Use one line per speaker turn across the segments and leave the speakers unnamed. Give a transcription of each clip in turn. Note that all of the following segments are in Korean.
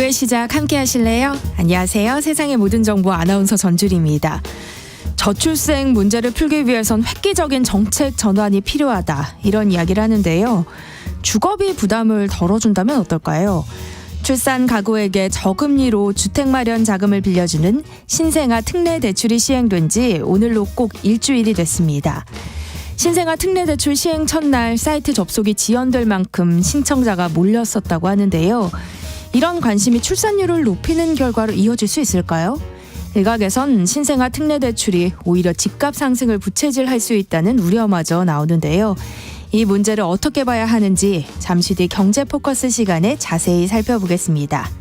오늘의 시작 함께 하실래요? 안녕하세요. 세상의 모든 정보 아나운서 전주리입니다. 저출생 문제를 풀기 위해선 획기적인 정책 전환이 필요하다. 이런 이야기를 하는데요. 주거비 부담을 덜어준다면 어떨까요? 출산 가구에게 저금리로 주택 마련 자금을 빌려주는 신생아 특례 대출이 시행된 지 오늘로 꼭 일주일이 됐습니다. 신생아 특례 대출 시행 첫날 사이트 접속이 지연될 만큼 신청자가 몰렸었다고 하는데요. 이런 관심이 출산율을 높이는 결과로 이어질 수 있을까요? 일각에선 신생아 특례 대출이 오히려 집값 상승을 부채질할 수 있다는 우려마저 나오는데요. 이 문제를 어떻게 봐야 하는지 잠시 뒤 경제 포커스 시간에 자세히 살펴보겠습니다.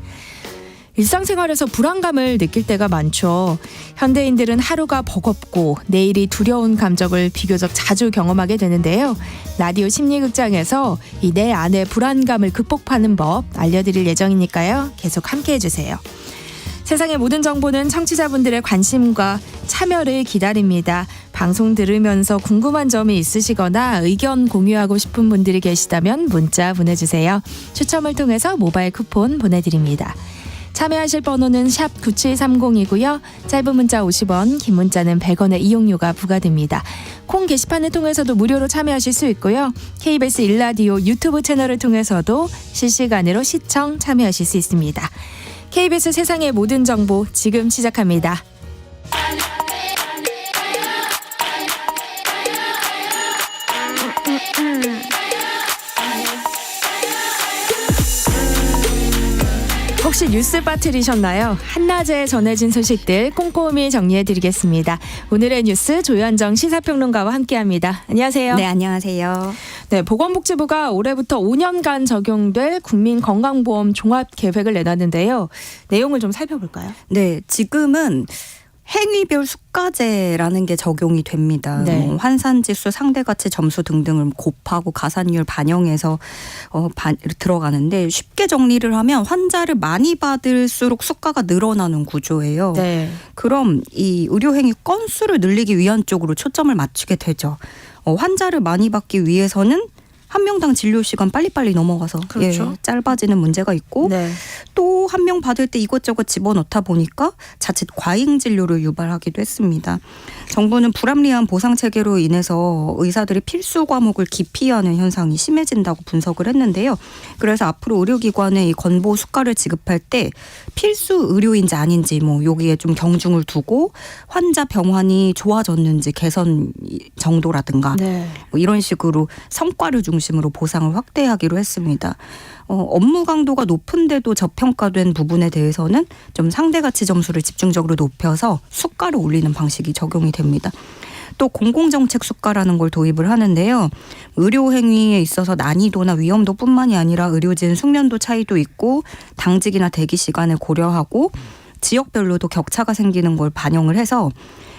일상생활에서 불안감을 느낄 때가 많죠. 현대인들은 하루가 버겁고 내일이 두려운 감정을 비교적 자주 경험하게 되는데요. 라디오 심리극장에서 이 내 안의 불안감을 극복하는 법 알려드릴 예정이니까요. 계속 함께해 주세요. 세상의 모든 정보는 청취자분들의 관심과 참여를 기다립니다. 방송 들으면서 궁금한 점이 있으시거나 의견 공유하고 싶은 분들이 계시다면 문자 보내주세요. 추첨을 통해서 모바일 쿠폰 보내드립니다. 참여하실 번호는 샵 9730이고요. 짧은 문자 50원, 긴 문자는 100원의 이용료가 부과됩니다. 콩 게시판을 통해서도 무료로 참여하실 수 있고요. KBS 1라디오 유튜브 채널을 통해서도 실시간으로 시청 참여하실 수 있습니다. KBS 세상의 모든 정보 지금 시작합니다. 혹시 뉴스 빠뜨리셨나요? 한낮에 전해진 소식들 꼼꼼히 정리해드리겠습니다. 오늘의 뉴스 조현정 시사평론가와 함께합니다. 안녕하세요.
네, 안녕하세요.
네, 보건복지부가 올해부터 5년간 적용될 국민건강보험 종합계획을 내놨는데요. 내용을 좀 살펴볼까요?
네, 지금은 행위별 수가제라는 게 적용이 됩니다.
네.
환산지수, 상대가치 점수 등등을 곱하고 가산율 반영해서 들어가는데 쉽게 정리를 하면 환자를 많이 받을수록 수가가 늘어나는 구조예요.
네.
그럼 이 의료행위 건수를 늘리기 위한 쪽으로 초점을 맞추게 되죠. 환자를 많이 받기 위해서는 한 명당 진료 시간 빨리빨리 넘어가서
그렇죠.
짧아지는 문제가 있고
네.
또 한 명 받을 때 이것저것 집어넣다 보니까 자칫 과잉 진료를 유발하기도 했습니다. 정부는 불합리한 보상 체계로 인해서 의사들이 필수 과목을 기피하는 현상이 심해진다고 분석을 했는데요. 그래서 앞으로 의료기관에 이 건보 수가를 지급할 때 필수 의료인지 아닌지 여기에 좀 경중을 두고 환자 병환이 좋아졌는지 개선 정도라든가
네.
이런 식으로 성과를 중심으로 보상을 확대하기로 했습니다. 업무 강도가 높은데도 저평가된 부분에 대해서는 좀 상대가치 점수를 집중적으로 높여서 수가를 올리는 방식이 적용이 됩니다. 또 공공정책 수가라는 걸 도입을 하는데요. 의료 행위에 있어서 난이도나 위험도뿐만이 아니라 의료진 숙련도 차이도 있고 당직이나 대기 시간을 고려하고 지역별로도 격차가 생기는 걸 반영을 해서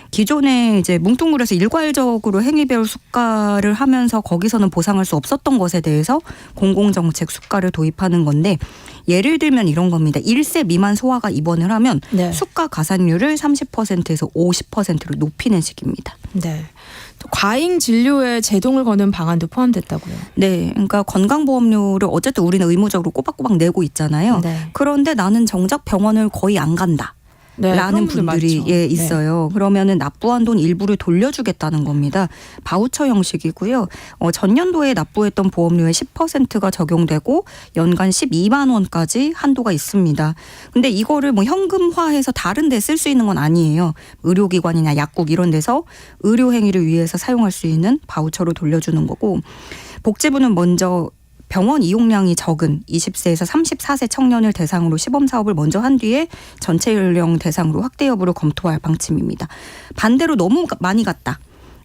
기존에 이제 뭉뚱그려서 일괄적으로 행위별 수가를 하면서 거기서는 보상할 수 없었던 것에 대해서 공공정책 수가를 도입하는 건데 예를 들면 이런 겁니다. 1세 미만 소아가 입원을 하면
네.
수가 가산율을 30%에서 50%로 높이는 식입니다.
네. 또 과잉 진료에 제동을 거는 방안도 포함됐다고요.
네. 그러니까 건강보험료를 어쨌든 우리는 의무적으로 꼬박꼬박 내고 있잖아요.
네.
그런데 나는 정작 병원을 거의 안 간다.
네,
라는
그런
분들이
분들 많죠.
있어요. 그러면은 납부한 돈 일부를 돌려주겠다는 겁니다. 바우처 형식이고요. 전년도에 납부했던 보험료의 10%가 적용되고 연간 12만 원까지 한도가 있습니다. 근데 이거를 현금화해서 다른 데 쓸 수 있는 건 아니에요. 의료기관이나 약국 이런 데서 의료 행위를 위해서 사용할 수 있는 바우처로 돌려주는 거고 복지부는 먼저 병원 이용량이 적은 20세에서 34세 청년을 대상으로 시범사업을 먼저 한 뒤에 전체 연령 대상으로 확대 여부를 검토할 방침입니다. 반대로 너무 많이 갔다.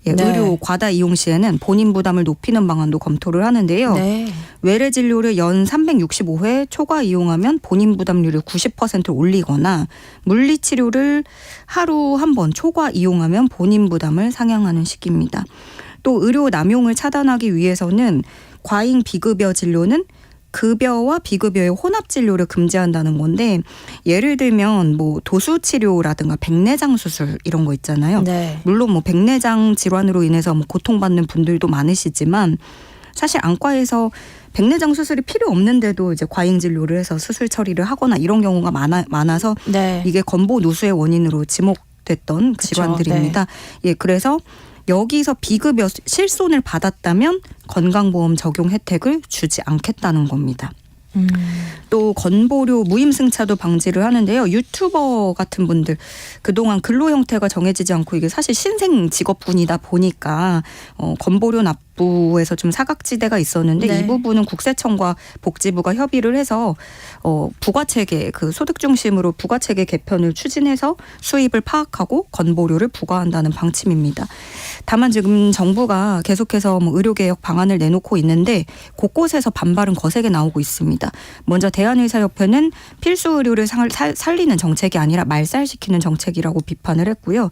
네. 의료 과다 이용 시에는 본인 부담을 높이는 방안도 검토를 하는데요.
네.
외래 진료를 연 365회 초과 이용하면 본인 부담률을 90% 올리거나 물리치료를 하루 한 번 초과 이용하면 본인 부담을 상향하는 식입니다. 또 의료 남용을 차단하기 위해서는 과잉 비급여 진료는 급여와 비급여의 혼합 진료를 금지한다는 건데 예를 들면 도수치료라든가 백내장 수술 이런 거 있잖아요.
네.
물론 백내장 질환으로 인해서 고통받는 분들도 많으시지만 사실 안과에서 백내장 수술이 필요 없는데도 이제 과잉 진료를 해서 수술 처리를 하거나 이런 경우가 많아서
네.
이게 건보 누수의 원인으로 지목됐던 질환들입니다. 예, 그래서 여기서 비급여 실손을 받았다면 건강보험 적용 혜택을 주지 않겠다는 겁니다. 또 건보료 무임승차도 방지를 하는데요. 유튜버 같은 분들 그동안 근로 형태가 정해지지 않고 이게 사실 신생 직업군이다 보니까 건보료 납부에서 좀 사각지대가 있었는데
네.
이 부분은 국세청과 복지부가 협의를 해서 부가체계 그 소득 중심으로 부가체계 개편을 추진해서 수입을 파악하고 건보료를 부과한다는 방침입니다. 다만 지금 정부가 계속해서 의료개혁 방안을 내놓고 있는데 곳곳에서 반발은 거세게 나오고 있습니다. 먼저 대한의사협회는 필수 의료를 살리는 정책이 아니라 말살시키는 정책이라고 비판을 했고요.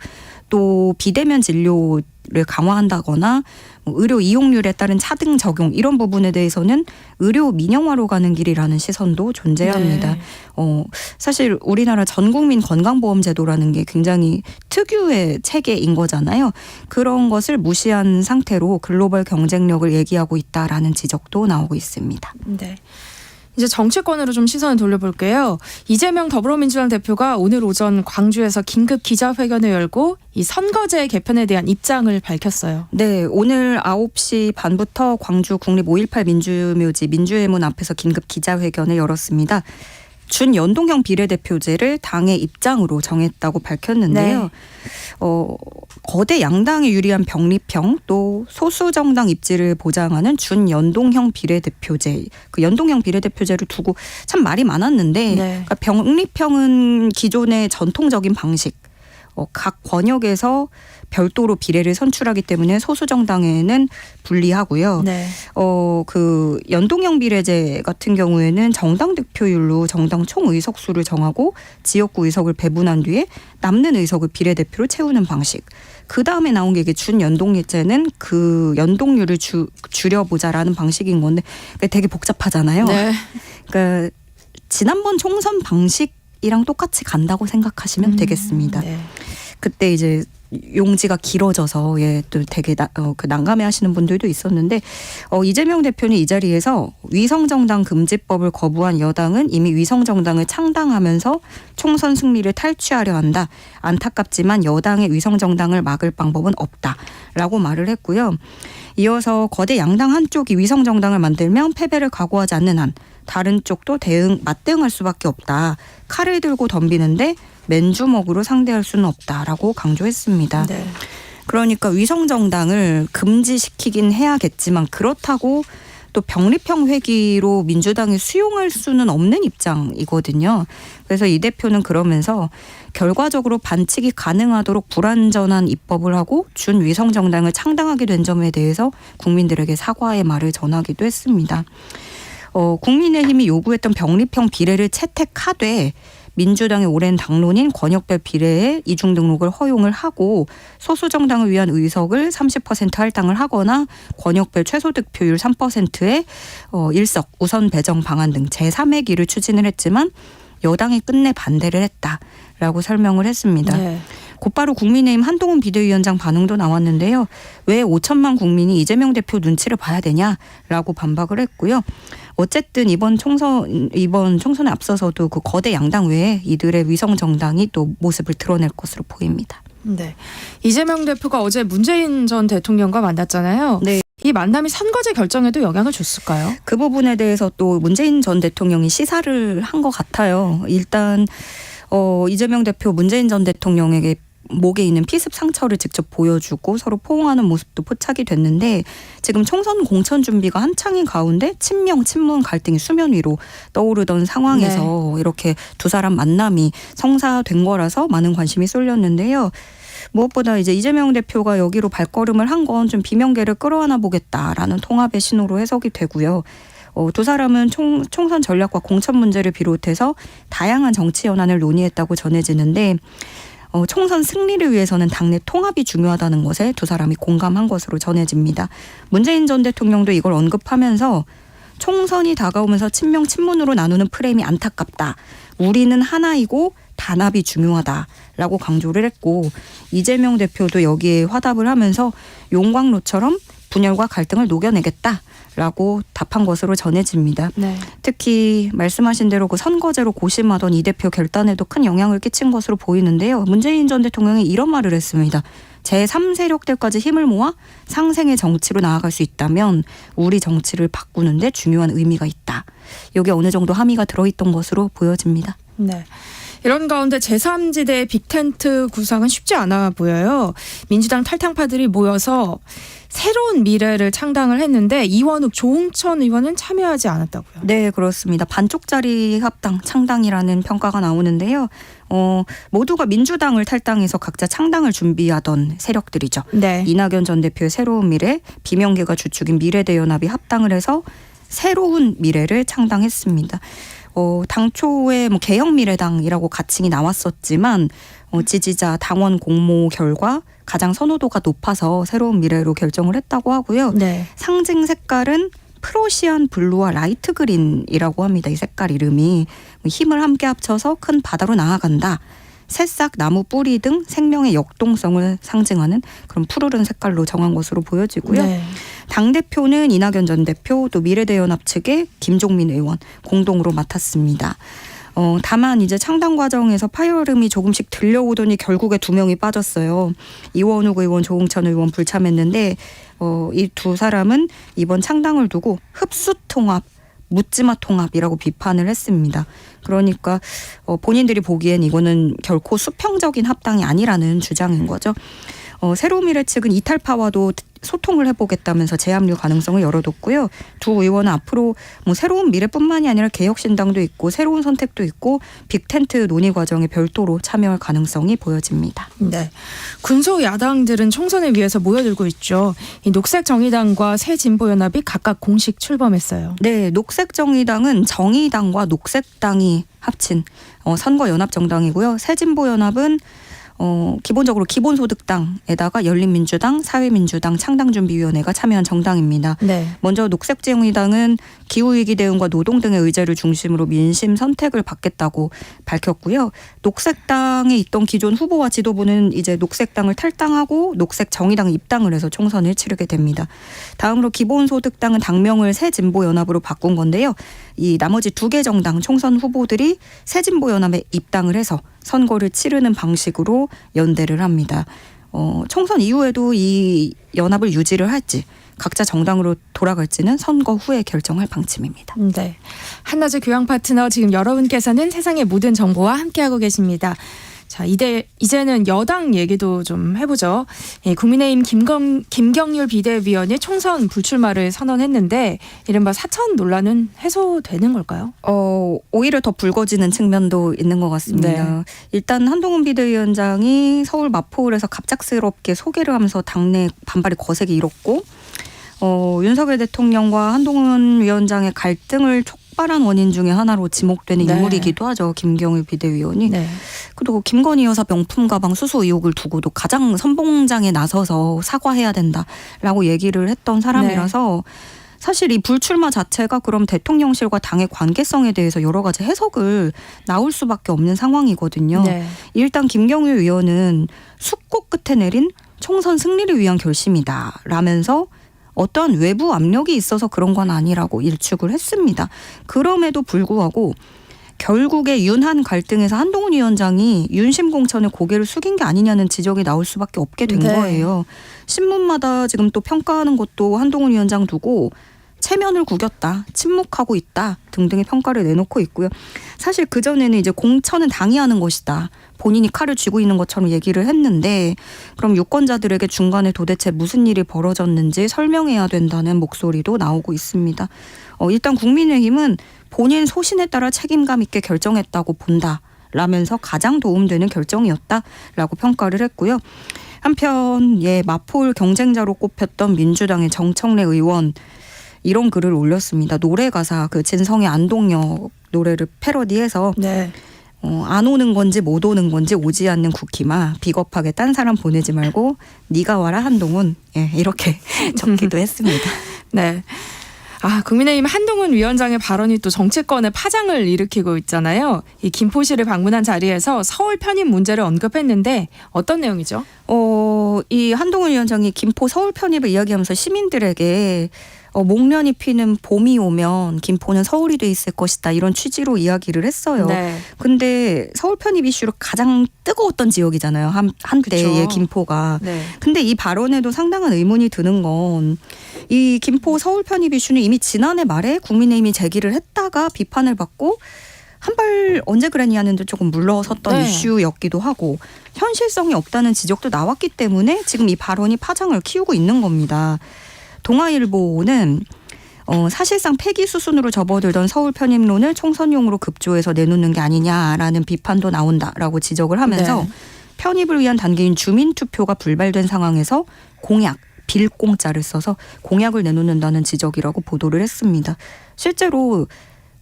또 비대면 진료를 강화한다거나 의료 이용률에 따른 차등 적용 이런 부분에 대해서는 의료 민영화로 가는 길이라는 시선도 존재합니다.
네.
사실 우리나라 전국민 건강보험 제도라는 게 굉장히 특유의 체계인 거잖아요. 그런 것을 무시한 상태로 글로벌 경쟁력을 얘기하고 있다라는 지적도 나오고 있습니다.
네. 이제 정치권으로 좀 시선을 돌려볼게요. 이재명 더불어민주당 대표가 오늘 오전 광주에서 긴급 기자회견을 열고 이 선거제 개편에 대한 입장을 밝혔어요.
네, 오늘 9시 반부터 광주 국립 5.18 민주묘지 민주회문 앞에서 긴급 기자회견을 열었습니다. 준연동형 비례대표제를 당의 입장으로 정했다고 밝혔는데요.
네.
거대 양당에 유리한 병립형 또 소수 정당 입지를 보장하는 준연동형 비례대표제, 그 연동형 비례대표제를 두고 참 말이 많았는데
네.
그러니까 병립형은 기존의 전통적인 방식. 각 권역에서 별도로 비례를 선출하기 때문에 소수 정당에는 불리하고요.
네.
그 연동형 비례제 같은 경우에는 정당 득표율로 정당 총 의석수를 정하고 지역구 의석을 배분한 뒤에 남는 의석을 비례대표로 채우는 방식. 그 다음에 나온 게 이게 준연동제는 그 연동률을 줄여보자라는 방식인 건데 되게 복잡하잖아요.
네.
그러니까 지난번 총선 방식이랑 똑같이 간다고 생각하시면 되겠습니다.
네.
그때 이제 용지가 길어져서 또 되게 난감해하시는 분들도 있었는데 이재명 대표는 이 자리에서 위성정당 금지법을 거부한 여당은 이미 위성정당을 창당하면서 총선 승리를 탈취하려 한다. 안타깝지만 여당의 위성정당을 막을 방법은 없다라고 말을 했고요. 이어서 거대 양당 한쪽이 위성정당을 만들면 패배를 각오하지 않는 한 다른 쪽도 맞대응할 수밖에 없다. 칼을 들고 덤비는데 맨주먹으로 상대할 수는 없다라고 강조했습니다.
네.
그러니까 위성정당을 금지시키긴 해야겠지만 그렇다고 또 병립형 회기로 민주당이 수용할 수는 없는 입장이거든요. 그래서 이 대표는 그러면서 결과적으로 반칙이 가능하도록 불완전한 입법을 하고 준위성정당을 창당하게 된 점에 대해서 국민들에게 사과의 말을 전하기도 했습니다. 국민의힘이 요구했던 병립형 비례를 채택하되 민주당의 오랜 당론인 권역별 비례에 이중 등록을 허용을 하고 소수 정당을 위한 의석을 30% 할당을 하거나 권역별 최소 득표율 3%의 일석 우선 배정 방안 등 제3의 길을 추진을 했지만 여당이 끝내 반대를 했다라고 설명을 했습니다.
네.
곧바로 국민의힘 한동훈 비대위원장 반응도 나왔는데요. 왜 5천만 국민이 이재명 대표 눈치를 봐야 되냐라고 반박을 했고요. 어쨌든 이번 총선에 앞서서도 그 거대 양당 외에 이들의 위성 정당이 또 모습을 드러낼 것으로 보입니다.
네. 이재명 대표가 어제 문재인 전 대통령과 만났잖아요.
네.
이 만남이 선거제 결정에도 영향을 줬을까요?
그 부분에 대해서 또 문재인 전 대통령이 시사를 한 것 같아요. 일단 이재명 대표 문재인 전 대통령에게 목에 있는 피습 상처를 직접 보여주고 서로 포옹하는 모습도 포착이 됐는데 지금 총선 공천 준비가 한창인 가운데 친명, 친문 갈등이 수면 위로 떠오르던 상황에서 이렇게 두 사람 만남이 성사된 거라서 많은 관심이 쏠렸는데요. 무엇보다 이제 이재명 대표가 여기로 발걸음을 한 건 좀 비명계를 끌어안아 보겠다라는 통합의 신호로 해석이 되고요. 두 사람은 총선 전략과 공천 문제를 비롯해서 다양한 정치 현안을 논의했다고 전해지는데 총선 승리를 위해서는 당내 통합이 중요하다는 것에 두 사람이 공감한 것으로 전해집니다. 문재인 전 대통령도 이걸 언급하면서 총선이 다가오면서 친명 친문으로 나누는 프레임이 안타깝다. 우리는 하나이고 단합이 중요하다라고 강조를 했고 이재명 대표도 여기에 화답을 하면서 용광로처럼 분열과 갈등을 녹여내겠다. 라고 답한 것으로 전해집니다.
네.
특히 말씀하신 대로 그 선거제로 고심하던 이 대표 결단에도 큰 영향을 끼친 것으로 보이는데요. 문재인 전 대통령이 이런 말을 했습니다. 제3세력들까지 힘을 모아 상생의 정치로 나아갈 수 있다면 우리 정치를 바꾸는데 중요한 의미가 있다. 이게 어느 정도 함의가 들어있던 것으로 보여집니다.
네. 이런 가운데 제3지대 빅텐트 구상은 쉽지 않아 보여요. 민주당 탈당파들이 모여서 새로운 미래를 창당을 했는데 이원욱, 조홍천 의원은 참여하지 않았다고요.
네, 그렇습니다. 반쪽짜리 합당, 창당이라는 평가가 나오는데요. 모두가 민주당을 탈당해서 각자 창당을 준비하던 세력들이죠.
네.
이낙연 전 대표의 새로운 미래, 비명계가 주축인 미래대연합이 합당을 해서 새로운 미래를 창당했습니다. 당초에 개혁미래당이라고 가칭이 나왔었지만 지지자 당원 공모 결과 가장 선호도가 높아서 새로운 미래로 결정을 했다고 하고요.
네.
상징 색깔은 프로시안 블루와 라이트 그린이라고 합니다. 이 색깔 이름이 힘을 함께 합쳐서 큰 바다로 나아간다. 새싹, 나무 뿌리 등 생명의 역동성을 상징하는 그런 푸르른 색깔로 정한 것으로 보여지고요.
네.
당대표는 이낙연 전 대표 또 미래대연합 측의 김종민 의원 공동으로 맡았습니다. 다만 이제 창당 과정에서 파열음이 조금씩 들려오더니 결국에 2명이 빠졌어요. 이원욱 의원, 조홍천 의원 불참했는데 이 두 사람은 이번 창당을 두고 흡수통합, 묻지마 통합이라고 비판을 했습니다. 그러니까 본인들이 보기엔 이거는 결코 수평적인 합당이 아니라는 주장인 거죠. 새로운 미래 측은 이탈파와도 소통을 해보겠다면서 재합류 가능성을 열어뒀고요. 두 의원은 앞으로 새로운 미래뿐만이 아니라 개혁신당도 있고 새로운 선택도 있고 빅텐트 논의 과정에 별도로 참여할 가능성이 보여집니다.
네. 군소 야당들은 총선을 위해서 모여들고 있죠. 이 녹색정의당과 새진보연합이 각각 공식 출범했어요.
네, 녹색정의당은 정의당과 녹색당이 합친 선거연합정당이고요. 새진보연합은 기본적으로 기본소득당에다가 열린민주당, 사회민주당, 창당준비위원회가 참여한 정당입니다.
네.
먼저 녹색정의당은 기후위기 대응과 노동 등의 의제를 중심으로 민심 선택을 받겠다고 밝혔고요. 녹색당에 있던 기존 후보와 지도부는 이제 녹색당을 탈당하고 녹색정의당에 입당을 해서 총선을 치르게 됩니다. 다음으로 기본소득당은 당명을 새진보연합으로 바꾼 건데요. 이 나머지 2개 정당 총선 후보들이 새진보연합에 입당을 해서 선거를 치르는 방식으로 연대를 합니다. 총선 이후에도 이 연합을 유지를 할지 각자 정당으로 돌아갈지는 선거 후에 결정할 방침입니다.
네. 한낮의 교양 파트너 지금 여러분께서는 세상의 모든 정보와 함께하고 계십니다. 자, 이제는 여당 얘기도 좀 해보죠. 예, 국민의힘 김경률 비대위원이 총선 불출마를 선언했는데 이른바 사천 논란은 해소되는 걸까요?
오히려 더 불거지는 측면도 있는 것 같습니다.
네.
일단 한동훈 비대위원장이 서울 마포울에서 갑작스럽게 소개를 하면서 당내 반발이 거세게 일었고 윤석열 대통령과 한동훈 위원장의 갈등을 촉발한 원인 중에 하나로 지목되는
네.
인물이기도 하죠. 김경일 비대위원이.
네.
그리고 김건희 여사 명품 가방 수수 의혹을 두고도 가장 선봉장에 나서서 사과해야 된다라고 얘기를 했던 사람이라서 사실 이 불출마 자체가 그럼 대통령실과 당의 관계성에 대해서 여러 가지 해석을 나올 수밖에 없는 상황이거든요.
네.
일단 김경일 의원은 숙고 끝에 내린 총선 승리를 위한 결심이다 라면서 어떠한 외부 압력이 있어서 그런 건 아니라고 일축을 했습니다. 그럼에도 불구하고 결국에 윤한 갈등에서 한동훈 위원장이 윤심 공천에 고개를 숙인 게 아니냐는 지적이 나올 수밖에 없게 된
네.
거예요. 신문마다 지금 또 평가하는 것도 한동훈 위원장 두고 체면을 구겼다, 침묵하고 있다 등등의 평가를 내놓고 있고요. 사실 그전에는 이제 공천은 당이 하는 것이다. 본인이 칼을 쥐고 있는 것처럼 얘기를 했는데 그럼 유권자들에게 중간에 도대체 무슨 일이 벌어졌는지 설명해야 된다는 목소리도 나오고 있습니다. 일단 국민의힘은 본인 소신에 따라 책임감 있게 결정했다고 본다. 라면서 가장 도움되는 결정이었다라고 평가를 했고요. 한편 마포울 경쟁자로 꼽혔던 민주당의 정청래 의원 이런 글을 올렸습니다. 노래 가사 그 진성의 안동역 노래를 패러디해서
네.
안 오는 건지 못 오는 건지 오지 않는 쿠키마 비겁하게 딴 사람 보내지 말고 네가 와라 한동훈 이렇게 적기도 했습니다.
네. 국민의힘 한동훈 위원장의 발언이 또 정치권에 파장을 일으키고 있잖아요. 이 김포시를 방문한 자리에서 서울 편입 문제를 언급했는데 어떤 내용이죠?
이 한동훈 위원장이 김포 서울 편입을 이야기하면서 시민들에게 목련이 피는 봄이 오면 김포는 서울이 돼 있을 것이다 이런 취지로 이야기를 했어요.
네.
근데 서울 편입 이슈로 가장 뜨거웠던 지역이잖아요. 한때의
그쵸.
김포가.
네.
근데 이 발언에도 상당한 의문이 드는 건 이 김포 서울 편입 이슈는 이미 지난해 말에 국민의힘이 제기를 했다가 비판을 받고 한 발 언제 그랬냐 하는데 조금 물러섰던
네.
이슈였기도 하고 현실성이 없다는 지적도 나왔기 때문에 지금 이 발언이 파장을 키우고 있는 겁니다. 동아일보는 사실상 폐기 수순으로 접어들던 서울 편입론을 총선용으로 급조해서 내놓는 게 아니냐라는 비판도 나온다라고 지적을 하면서
네.
편입을 위한 단계인 주민투표가 불발된 상황에서 공약, 빌공짜를 써서 공약을 내놓는다는 지적이라고 보도를 했습니다. 실제로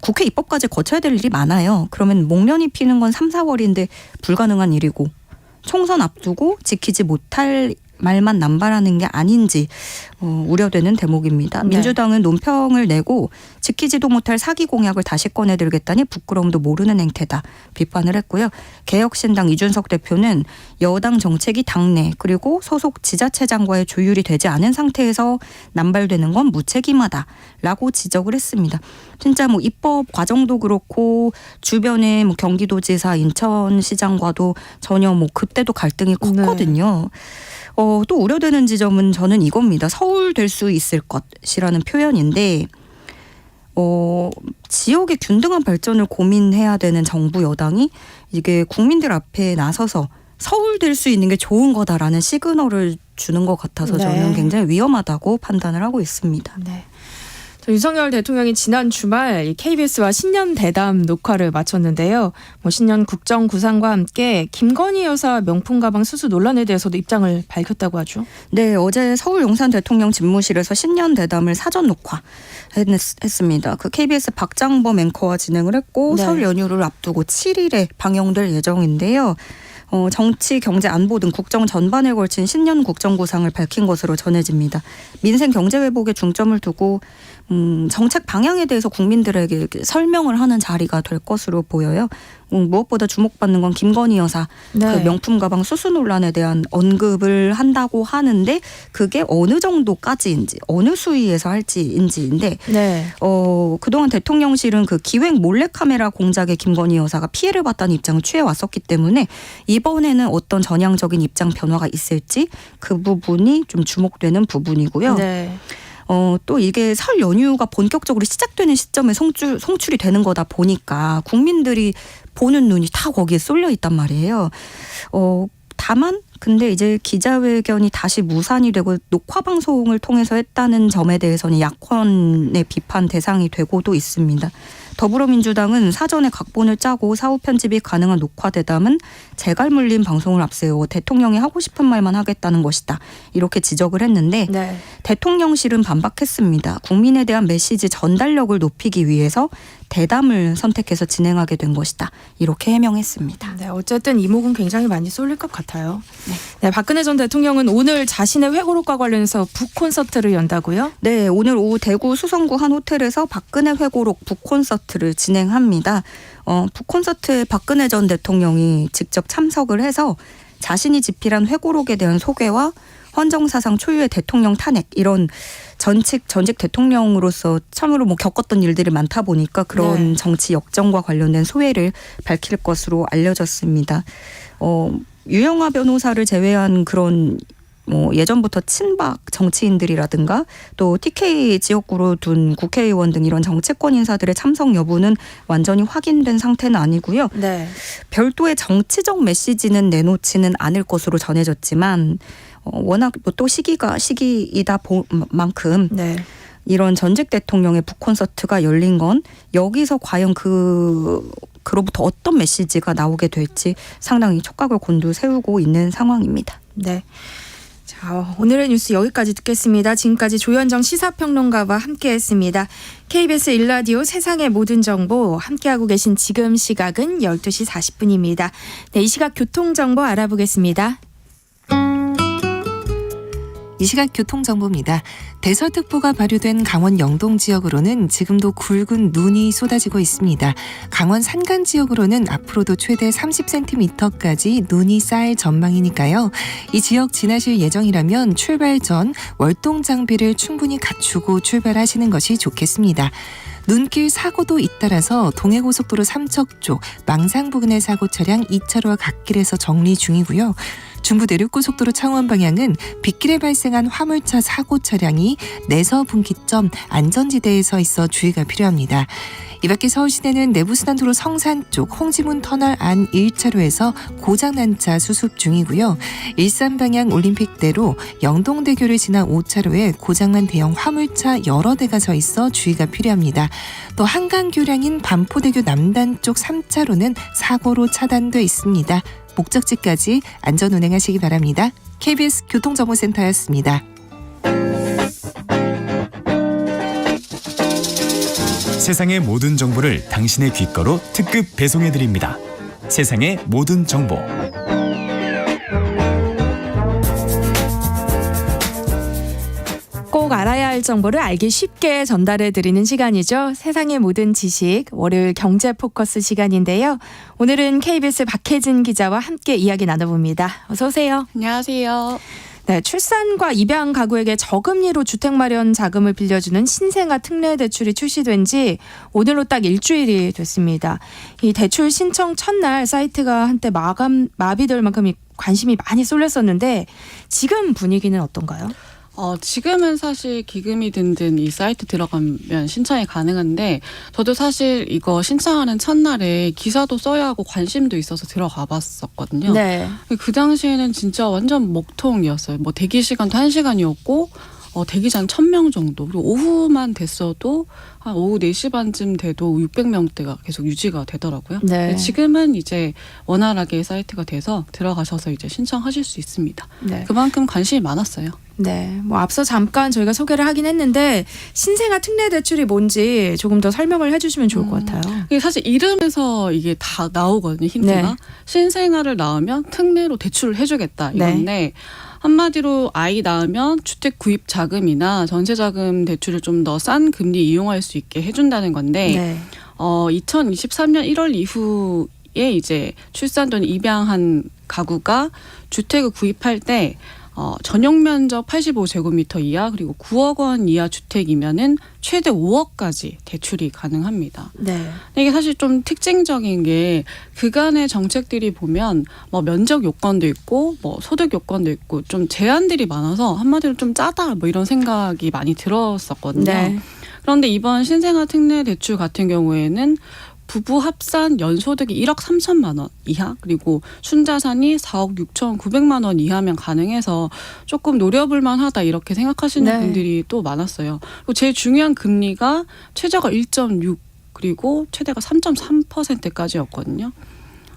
국회 입법까지 거쳐야 될 일이 많아요. 그러면 목련이 피는 건 3, 4월인데 불가능한 일이고 총선 앞두고 지키지 못할 말만 남발하는 게 아닌지 우려되는 대목입니다.
네.
민주당은 논평을 내고 지키지도 못할 사기 공약을 다시 꺼내들겠다니 부끄러움도 모르는 행태다 비판을 했고요. 개혁신당 이준석 대표는 여당 정책이 당내 그리고 소속 지자체장과의 조율이 되지 않은 상태에서 남발되는 건 무책임하다라고 지적을 했습니다. 진짜 뭐 입법 과정도 그렇고 주변에 뭐 경기도지사, 인천시장과도 전혀 뭐 그때도 갈등이 컸거든요. 또 우려되는 지점은 저는 이겁니다. 서울 될 수 있을 것이라는 표현인데 지역의 균등한 발전을 고민해야 되는 정부 여당이 이게 국민들 앞에 나서서 서울 될 수 있는 게 좋은 거다라는 시그널을 주는 것 같아서
네.
저는 굉장히 위험하다고 판단을 하고 있습니다.
네. 윤석열 대통령이 지난 주말 KBS와 신년 대담 녹화를 마쳤는데요. 신년 국정구상과 함께 김건희 여사 명품 가방 수수 논란에 대해서도 입장을 밝혔다고 하죠.
네, 어제 서울 용산 대통령 집무실에서 신년 대담을 사전 녹화했습니다. 그 KBS 박장범 앵커와 진행을 했고
네.
설 연휴를 앞두고 7일에 방영될 예정인데요. 정치, 경제, 안보 등 국정 전반에 걸친 신년 국정구상을 밝힌 것으로 전해집니다. 민생 경제 회복에 중점을 두고 정책 방향에 대해서 국민들에게 설명을 하는 자리가 될 것으로 보여요. 무엇보다 주목받는 건 김건희 여사
네.
그 명품 가방 수수 논란에 대한 언급을 한다고 하는데 그게 어느 정도까지인지 어느 수위에서 할지인지인데
네.
그동안 대통령실은 그 기획 몰래카메라 공작에 김건희 여사가 피해를 봤다는 입장을 취해왔었기 때문에 이번에는 어떤 전향적인 입장 변화가 있을지 그 부분이 좀 주목되는 부분이고요.
네.
또 이게 설 연휴가 본격적으로 시작되는 시점에 송출이 되는 거다 보니까 국민들이 보는 눈이 다 거기에 쏠려 있단 말이에요. 다만 근데 이제 기자회견이 다시 무산이 되고 녹화 방송을 통해서 했다는 점에 대해서는 야권의 비판 대상이 되고도 있습니다. 더불어민주당은 사전에 각본을 짜고 사후 편집이 가능한 녹화 대담은 재갈물린 방송을 앞세워 대통령이 하고 싶은 말만 하겠다는 것이다. 이렇게 지적을 했는데
네.
대통령실은 반박했습니다. 국민에 대한 메시지 전달력을 높이기 위해서 대담을 선택해서 진행하게 된 것이다. 이렇게 해명했습니다.
네, 어쨌든 이목은 굉장히 많이 쏠릴 것 같아요. 네, 박근혜 전 대통령은 오늘 자신의 회고록과 관련해서 북콘서트를 연다고요?
네, 오늘 오후 대구 수성구 한 호텔에서 박근혜 회고록 북콘서트를 진행합니다. 북콘서트에 박근혜 전 대통령이 직접 참석을 해서 자신이 집필한 회고록에 대한 소개와 헌정사상 초유의 대통령 탄핵 이런 전직 대통령으로서 참으로 겪었던 일들이 많다 보니까 그런
네.
정치 역정과 관련된 소회를 밝힐 것으로 알려졌습니다. 유영하 변호사를 제외한 그런 예전부터 친박 정치인들이라든가 또 TK 지역구로 둔 국회의원 등 이런 정치권 인사들의 참석 여부는 완전히 확인된 상태는 아니고요.
네.
별도의 정치적 메시지는 내놓지는 않을 것으로 전해졌지만 워낙 또 시기이다 만큼
네.
이런 전직 대통령의 북콘서트가 열린 건 여기서 과연 그로부터 어떤 메시지가 나오게 될지 상당히 촉각을 곤두세우고 있는 상황입니다.
네. 자, 오늘의 뉴스 여기까지 듣겠습니다. 지금까지 조현정 시사평론가와 함께했습니다. KBS 1라디오 세상의 모든 정보 함께하고 계신 지금 시각은 12시 40분입니다. 네, 이 시각 교통정보 알아보겠습니다.
이 시각 교통정보입니다. 대설특보가 발효된 강원 영동 지역으로는 지금도 굵은 눈이 쏟아지고 있습니다. 강원 산간 지역으로는 앞으로도 최대 30cm까지 눈이 쌓일 전망이니까요. 이 지역 지나실 예정이라면 출발 전 월동 장비를 충분히 갖추고 출발하시는 것이 좋겠습니다. 눈길 사고도 잇따라서 동해고속도로 삼척 쪽 망상 부근의 사고 차량 2차로와 갓길에서 정리 중이고요. 중부내륙고속도로 창원 방향은 빗길에 발생한 화물차 사고 차량이 내서 분기점 안전지대에 있어 주의가 필요합니다. 이 밖에 서울시내는 내부순환도로 성산 쪽 홍지문 터널 안 1차로에서 고장난 차 수습 중이고요. 일산 방향 올림픽대로 영동대교를 지나 5차로에 고장난 대형 화물차 여러 대가 서 있어 주의가 필요합니다. 또 한강교량인 반포대교 남단 쪽 3차로는 사고로 차단돼 있습니다. 목적지까지 안전 운행하시기 바랍니다. KBS 교통정보센터였습니다.
세상의 모든 정보를 당신의 귓가로 특급 배송해드립니다. 세상의 모든 정보.
꼭 알아야 할 정보를 알기 쉽게 전달해드리는 시간이죠. 세상의 모든 지식, 월요일 경제 포커스 시간인데요. 오늘은 KBS 박혜진 기자와 함께 이야기 나눠봅니다. 어서 오세요.
안녕하세요.
네, 출산과 입양 가구에게 저금리로 주택 마련 자금을 빌려주는 신생아 특례 대출이 출시된 지 오늘로 딱 일주일이 됐습니다. 이 대출 신청 첫날 사이트가 한때 마비될 만큼 관심이 많이 쏠렸었는데 지금 분위기는 어떤가요?
지금은 사실 기금이 든든 이 사이트 들어가면 신청이 가능한데 저도 사실 이거 신청하는 첫날에 기사도 써야 하고 관심도 있어서 들어가 봤었거든요.
네.
그 당시에는 진짜 완전 먹통이었어요. 뭐 대기 시간도 1시간이었고 대기자 한 1,000명 정도. 그리고 오후만 됐어도 한 오후 4시 반쯤 돼도 600명대가 계속 유지가 되더라고요.
네.
지금은 이제 원활하게 사이트가 돼서 들어가셔서 이제 신청하실 수 있습니다.
네.
그만큼 관심이 많았어요.
네, 뭐 앞서 잠깐 저희가 소개를 하긴 했는데 신생아 특례 대출이 뭔지 조금 더 설명을 해주시면 좋을 것 같아요.
이게 사실 이름에서 이게 다 나오거든요. 힌트가.
네.
신생아를 낳으면 특례로 대출을 해주겠다 이건데 한마디로 아이 낳으면 주택 구입 자금이나 전세 자금 대출을 좀 더 싼 금리 이용할 수 있게 해준다는 건데
네.
2023년 1월 이후에 이제 출산 전 입양한 가구가 주택을 구입할 때 전용 면적 85제곱미터 이하 그리고 9억 원 이하 주택이면은 최대 5억까지 대출이 가능합니다.
네.
이게 사실 좀 특징적인 게 그간의 정책들이 보면 뭐 면적 요건도 있고 뭐 소득 요건도 있고 좀 제한들이 많아서 한마디로 좀 짜다 뭐 이런 생각이 많이 들었었거든요.
네.
그런데 이번 신생아 특례 대출 같은 경우에는 부부 합산 연소득이 1억 3천만 원 이하 그리고 순자산이 4억 6천 9백만 원 이하면 가능해서 조금 노려볼 만하다 이렇게 생각하시는
네.
분들이 또 많았어요. 그리고 제일 중요한 금리가 최저가 1.6 그리고 최대가 3.3%까지였거든요.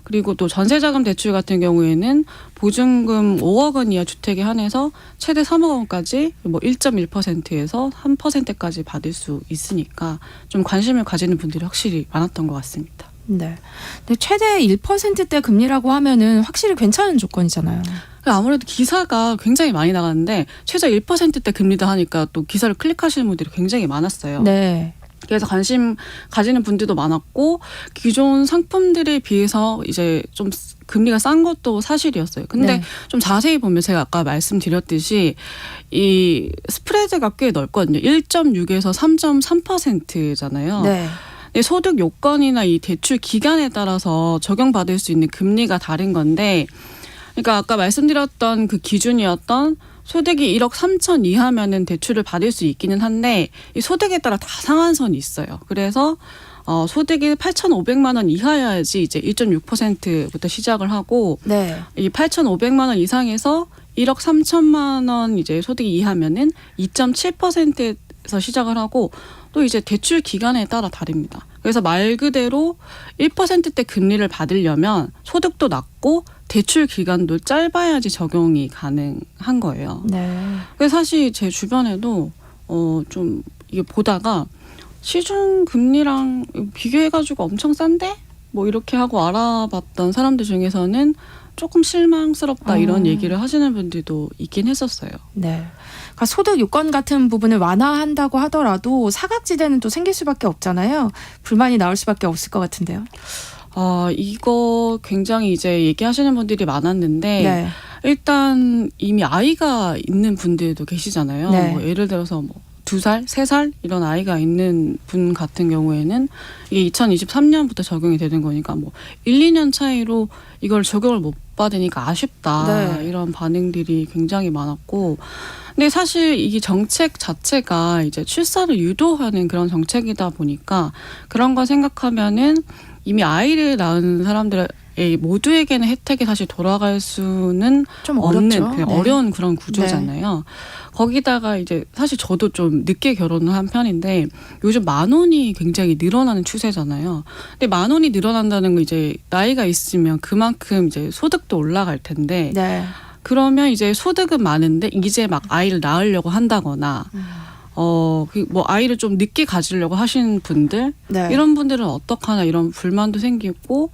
그리고 또 전세자금 대출 같은 경우에는 보증금 5억 원 이하 주택에 한해서 최대 3억 원까지 뭐 1.1%에서 3%까지 받을 수 있으니까 좀 관심을 가지는 분들이 확실히 많았던 것 같습니다.
네. 근데 최대 1%대 금리라고 하면은 확실히 괜찮은 조건이잖아요.
아무래도 기사가 굉장히 많이 나갔는데 최저 1%대 금리다 하니까 또 기사를 클릭하시는 분들이 굉장히 많았어요.
네.
그래서 관심 가지는 분들도 많았고 기존 상품들에 비해서 이제 좀 금리가 싼 것도 사실이었어요. 근데
네.
좀 자세히 보면 제가 아까 말씀드렸듯이 이 스프레드가 꽤 넓거든요. 1.6에서 3.3%잖아요.
네.
소득 요건이나 이 대출 기간에 따라서 적용받을 수 있는 금리가 다른 건데 그러니까 아까 말씀드렸던 그 기준이었던 소득이 1억 3천 이하면은 대출을 받을 수 있기는 한데 이 소득에 따라 다 상한선이 있어요. 그래서 소득이 8,500만 원 이하여야지 이제 1.6%부터 시작을 하고
네.
이 8,500만 원 이상에서 1억 3천만 원 이제 소득이 이하면은 2.7%에서 시작을 하고 또 이제 대출 기간에 따라 다릅니다. 그래서 말 그대로 1%대 금리를 받으려면 소득도 낮고 대출 기간도 짧아야지 적용이 가능한 거예요.
네.
그래서 사실 제 주변에도 좀 이게 보다가 시중 금리랑 비교해가지고 엄청 싼데 뭐 이렇게 하고 알아봤던 사람들 중에서는 조금 실망스럽다 이런 얘기를 하시는 분들도 있긴 했었어요.
네. 그러니까 소득 요건 같은 부분을 완화한다고 하더라도 사각지대는 또 생길 수밖에 없잖아요. 불만이 나올 수밖에 없을 것 같은데요.
이거 굉장히 이제 얘기하시는 분들이 많았는데
네.
일단 이미 아이가 있는 분들도 계시잖아요.
네.
뭐 예를 들어서 뭐 2살, 3살 이런 아이가 있는 분 같은 경우에는 이게 2023년부터 적용이 되는 거니까 뭐 1, 2년 차이로 이걸 적용을 못 받으니까 아쉽다.
네.
이런 반응들이 굉장히 많았고 근데 사실 이게 정책 자체가 이제 출산을 유도하는 그런 정책이다 보니까 그런 거 생각하면은 이미 아이를 낳은 사람들의 모두에게는 혜택이 사실 돌아갈 수는
좀
없는
어렵죠.
그냥
네.
어려운 그런 구조잖아요. 거기다가 이제 사실 저도 좀 늦게 결혼을 한 편인데 요즘 10,000원이 굉장히 늘어나는 추세잖아요. 근데 10,000원이 늘어난다는 건 이제 나이가 있으면 그만큼 이제 소득도 올라갈 텐데
네.
그러면 이제 소득은 많은데 이제 막 아이를 낳으려고 한다거나 뭐 아이를 좀 늦게 가지려고 하시는 분들
네.
이런 분들은 어떡하나 이런 불만도 생기고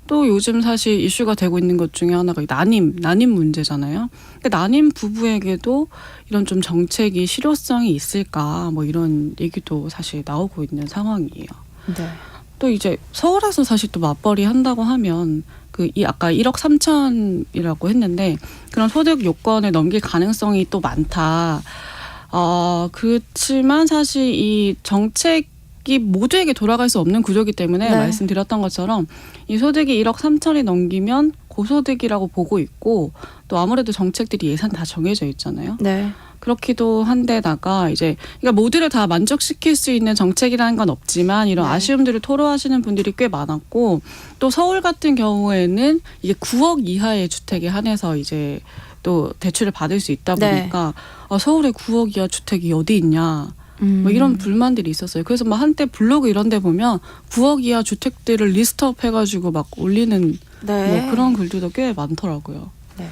또 요즘 사실 이슈가 되고 있는 것 중에 하나가 난임 문제잖아요. 근데 난임 부부에게도 이런 좀 정책이 실효성이 있을까 뭐 이런 얘기도 사실 나오고 있는 상황이에요.
네.
또 이제 서울에서 사실 또 맞벌이 한다고 하면 이 아까 1억 3천이라고 했는데 그런 소득 요건을 넘길 가능성이 또 많다. 그렇지만 사실 이 정책이 모두에게 돌아갈 수 없는 구조이기 때문에
네.
말씀드렸던 것처럼 이 소득이 1억 3천이 넘기면 고소득이라고 보고 있고 또 아무래도 정책들이 예산 다 정해져 있잖아요.
네.
그렇기도 한데다가 이제 그러니까 모두를 다 만족시킬 수 있는 정책이라는 건 없지만 이런
네.
아쉬움들을 토로하시는 분들이 꽤 많았고 또 서울 같은 경우에는 이게 9억 이하의 주택에 한해서 이제 또 대출을 받을 수 있다 보니까 서울에 9억 이하 주택이 어디 있냐 뭐 이런 불만들이 있었어요. 그래서 막 한때 블로그 이런 데 보면 9억 이하 주택들을 리스트업 해가지고 막 올리는
네.
뭐 그런 글들도 꽤 많더라고요.
네.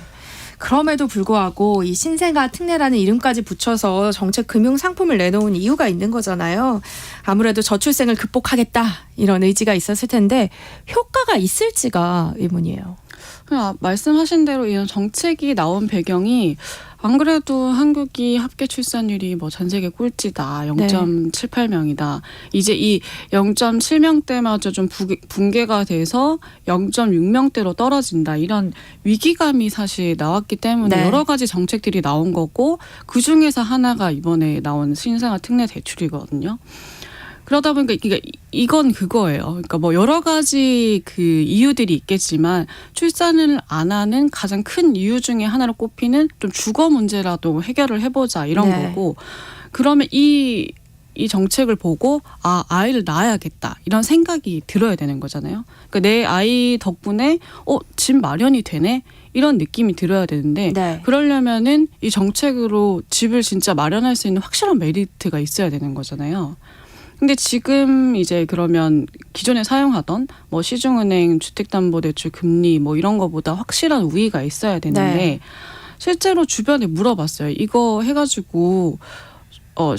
그럼에도 불구하고 이 신생아 특례라는 이름까지 붙여서 정책 금융 상품을 내놓은 이유가 있는 거잖아요. 아무래도 저출생을 극복하겠다 이런 의지가 있었을 텐데 효과가 있을지가 의문이에요.
그냥 말씀하신 대로 이런 정책이 나온 배경이 안 그래도 한국이 합계 출산율이 뭐 전 세계 꼴찌다. 0.78명이다. 이제 이 0.7명대마저 좀 붕괴가 돼서 0.6명대로 떨어진다. 이런 위기감이 사실 나왔기 때문에
네.
여러 가지 정책들이 나온 거고 그중에서 하나가 이번에 나온 신생아 특례 대출이거든요. 그러다 보니까 이건 그거예요. 그러니까 뭐 여러 가지 그 이유들이 있겠지만 출산을 안 하는 가장 큰 이유 중에 하나로 꼽히는 좀 주거 문제라도 해결을 해보자 이런
네.
거고 그러면 이 정책을 보고 아이를 낳아야겠다 이런 생각이 들어야 되는 거잖아요. 그러니까 내 아이 덕분에 집 마련이 되네 이런 느낌이 들어야 되는데
네.
그러려면은 이 정책으로 집을 진짜 마련할 수 있는 확실한 메리트가 있어야 되는 거잖아요. 근데 지금 이제 그러면 기존에 사용하던 뭐 시중은행 주택담보대출 금리 뭐 이런 거보다 확실한 우위가 있어야 되는데
네.
실제로 주변에 물어봤어요. 이거 해가지고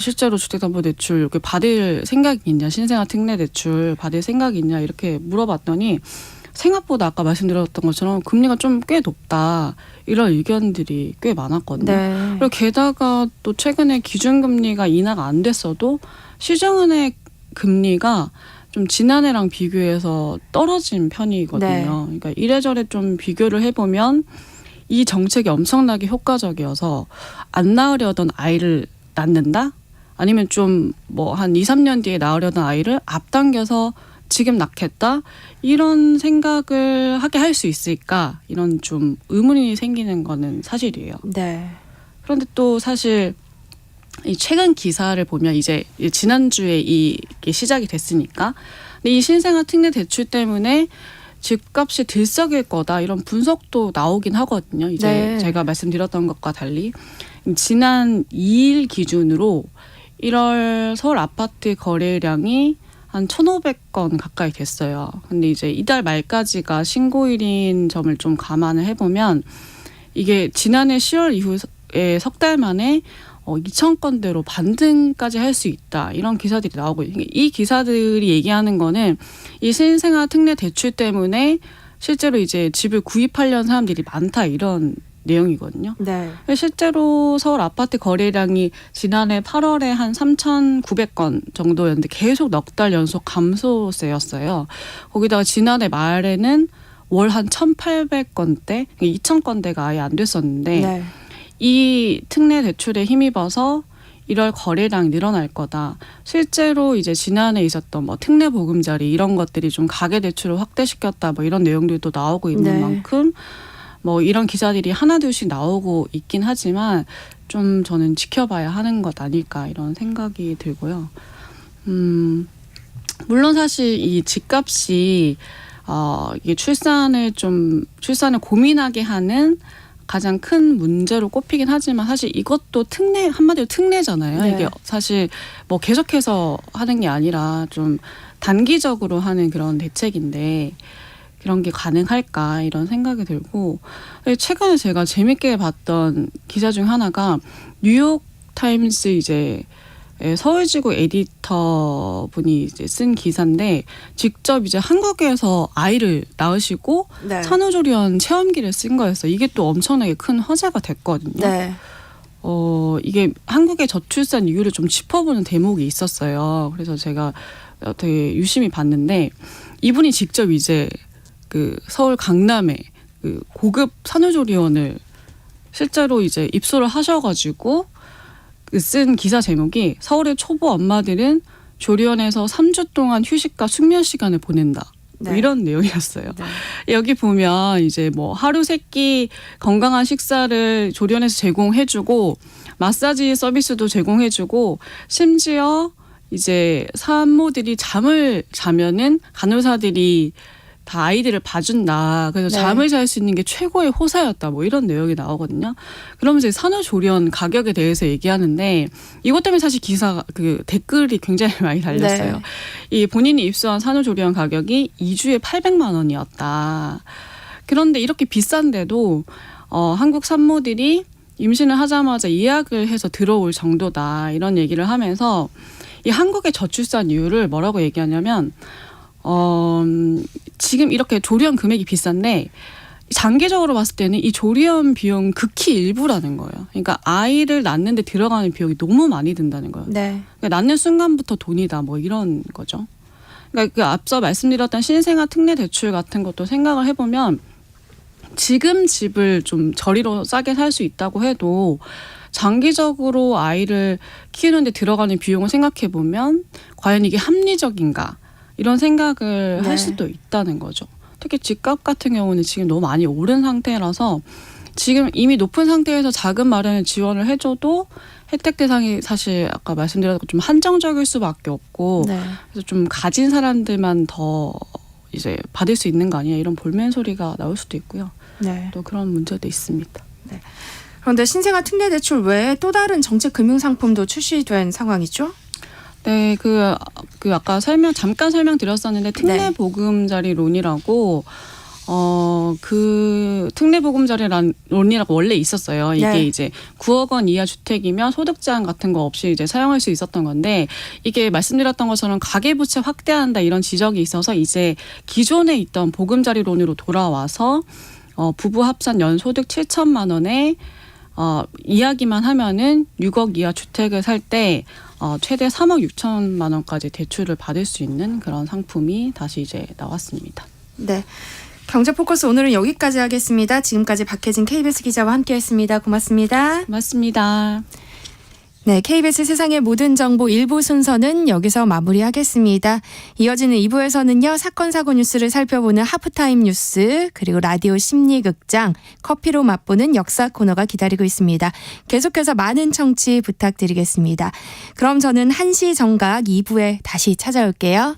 실제로 주택담보대출 이렇게 받을 생각이 있냐, 신생아 특례 대출 받을 생각이 있냐 이렇게 물어봤더니 생각보다 아까 말씀드렸던 것처럼 금리가 좀 꽤 높다 이런 의견들이 꽤 많았거든요.
네.
그리고 게다가 또 최근에 기준금리가 인하가 안 됐어도 시중은행 금리가 좀 지난해랑 비교해서 떨어진 편이거든요.
네.
그러니까 이래저래 좀 비교를 해보면 이 정책이 엄청나게 효과적이어서 안 낳으려던 아이를 낳는다? 아니면 좀 뭐 한 2, 3년 뒤에 낳으려던 아이를 앞당겨서 지금 낳겠다? 이런 생각을 하게 할 수 있을까? 이런 좀 의문이 생기는 거는 사실이에요.
네.
그런데 또 사실 이 최근 기사를 보면 이제 지난주에 이게 시작이 됐으니까 근데 이 신생아 특례 대출 때문에 집값이 들썩일 거다 이런 분석도 나오긴 하거든요. 이제
네.
제가 말씀드렸던 것과 달리 지난 2일 기준으로 1월 서울 아파트 거래량이 한 1,500건 가까이 됐어요. 근데 이제 이달 말까지가 신고일인 점을 좀 감안을 해보면 이게 지난해 10월 이후에 석 달 만에 2,000건대로 반등까지 할 수 있다. 이런 기사들이 나오고 이 기사들이 얘기하는 거는 이 신생아 특례 대출 때문에 실제로 이제 집을 구입하려는 사람들이 많다 이런 내용이거든요.
네.
실제로 서울 아파트 거래량이 지난해 8월에 한 3,900건 정도였는데 계속 넉 달 연속 감소세였어요. 거기다가 지난해 말에는 월 한 1,800건대, 2,000건대가 아예 안 됐었는데
네.
이 특례 대출에 힘입어서 1월 거래량이 늘어날 거다. 실제로 이제 지난해 있었던 뭐 특례 보금자리 이런 것들이 좀 가계 대출을 확대시켰다 뭐 이런 내용들도 나오고 있는
네.
만큼 뭐 이런 기사들이 하나둘씩 나오고 있긴 하지만 좀 저는 지켜봐야 하는 것 아닐까 이런 생각이 들고요. 물론 사실 이 집값이 이게 출산을 고민하게 하는 가장 큰 문제로 꼽히긴 하지만 사실 이것도 한마디로 특례잖아요.
네.
이게 사실 뭐 계속해서 하는 게 아니라 좀 단기적으로 하는 그런 대책인데 이런 게 가능할까 이런 생각이 들고 최근에 제가 재밌게 봤던 기사 중 하나가 뉴욕 타임스 이제 서울지구 에디터 분이 이제 쓴 기사인데 직접 이제 한국에서 아이를 낳으시고
네.
산후조리원 체험기를 쓴 거였어요. 이게 또 엄청나게 큰 화제가 됐거든요.
네.
이게 한국의 저출산 이유를 좀 짚어보는 대목이 있었어요. 그래서 제가 되게 유심히 봤는데 이분이 직접 이제 그 서울 강남에 그 고급 산후조리원을 실제로 이제 입소를 하셔가지고 쓴 기사 제목이 서울의 초보 엄마들은 조리원에서 3주 동안 휴식과 숙면 시간을 보낸다. 뭐
네.
이런 내용이었어요.
네.
여기 보면 이제 뭐 하루 세끼 건강한 식사를 조리원에서 제공해주고 마사지 서비스도 제공해주고 심지어 이제 산모들이 잠을 자면은 간호사들이 다 아이들을 봐준다. 그래서
네.
잠을 잘 수 있는 게 최고의 호사였다. 뭐 이런 내용이 나오거든요. 그러면서 산후조리원 가격에 대해서 얘기하는데 이것 때문에 사실 기사 댓글이 굉장히 많이 달렸어요.
네.
이 본인이 입소한 산후조리원 가격이 2주에 800만 원이었다. 그런데 이렇게 비싼데도 한국 산모들이 임신을 하자마자 예약을 해서 들어올 정도다. 이런 얘기를 하면서 이 한국의 저출산 이유를 뭐라고 얘기하냐면 지금 이렇게 조리원 금액이 비싼데 장기적으로 봤을 때는 이 조리원 비용 극히 일부라는 거예요. 그러니까 아이를 낳는데 들어가는 비용이 너무 많이 든다는 거예요.
네.
그러니까 낳는 순간부터 돈이다 뭐 이런 거죠. 그러니까 그 앞서 말씀드렸던 신생아 특례 대출 같은 것도 생각을 해보면 지금 집을 좀 저리로 싸게 살 수 있다고 해도 장기적으로 아이를 키우는데 들어가는 비용을 생각해 보면 과연 이게 합리적인가? 이런 생각을
네.
할 수도 있다는 거죠. 특히 집값 같은 경우는 지금 너무 많이 오른 상태라서 지금 이미 높은 상태에서 자금 마련을 지원을 해줘도 혜택 대상이 사실 아까 말씀드렸던 좀 한정적일 수밖에 없고
네.
그래서 좀 가진 사람들만 더 이제 받을 수 있는 거 아니냐 이런 볼멘 소리가 나올 수도 있고요.
네.
또 그런 문제도 있습니다.
그런데 신생아 특례 대출 외에 또 다른 정책 금융 상품도 출시된 상황이죠?
네, 아까 잠깐 설명드렸었는데 특례
네.
보금자리 론이라고 그 특례 보금자리 론이라고 원래 있었어요. 이게
네.
이제 9억 원 이하 주택이면 소득 제한 같은 거 없이 이제 사용할 수 있었던 건데 이게 말씀드렸던 것처럼 가계부채 확대한다 이런 지적이 있어서 이제 기존에 있던 보금자리 론으로 돌아와서 부부 합산 연소득 7천만 원에 이야기만 하면은 6억 이하 주택을 살 때 최대 3억 6천만 원까지 대출을 받을 수 있는 그런 상품이 다시 이제 나왔습니다.
네. 경제 포커스 오늘은 여기까지 하겠습니다. 지금까지 박혜진 KBS 기자와 함께했습니다. 고맙습니다.
고맙습니다.
네, KBS 세상의 모든 정보 1부 순서는 여기서 마무리하겠습니다. 이어지는 2부에서는요. 사건 사고 뉴스를 살펴보는 하프타임 뉴스 그리고 라디오 심리극장 커피로 맛보는 역사 코너가 기다리고 있습니다. 계속해서 많은 청취 부탁드리겠습니다. 그럼 저는 1시 정각 2부에 다시 찾아올게요.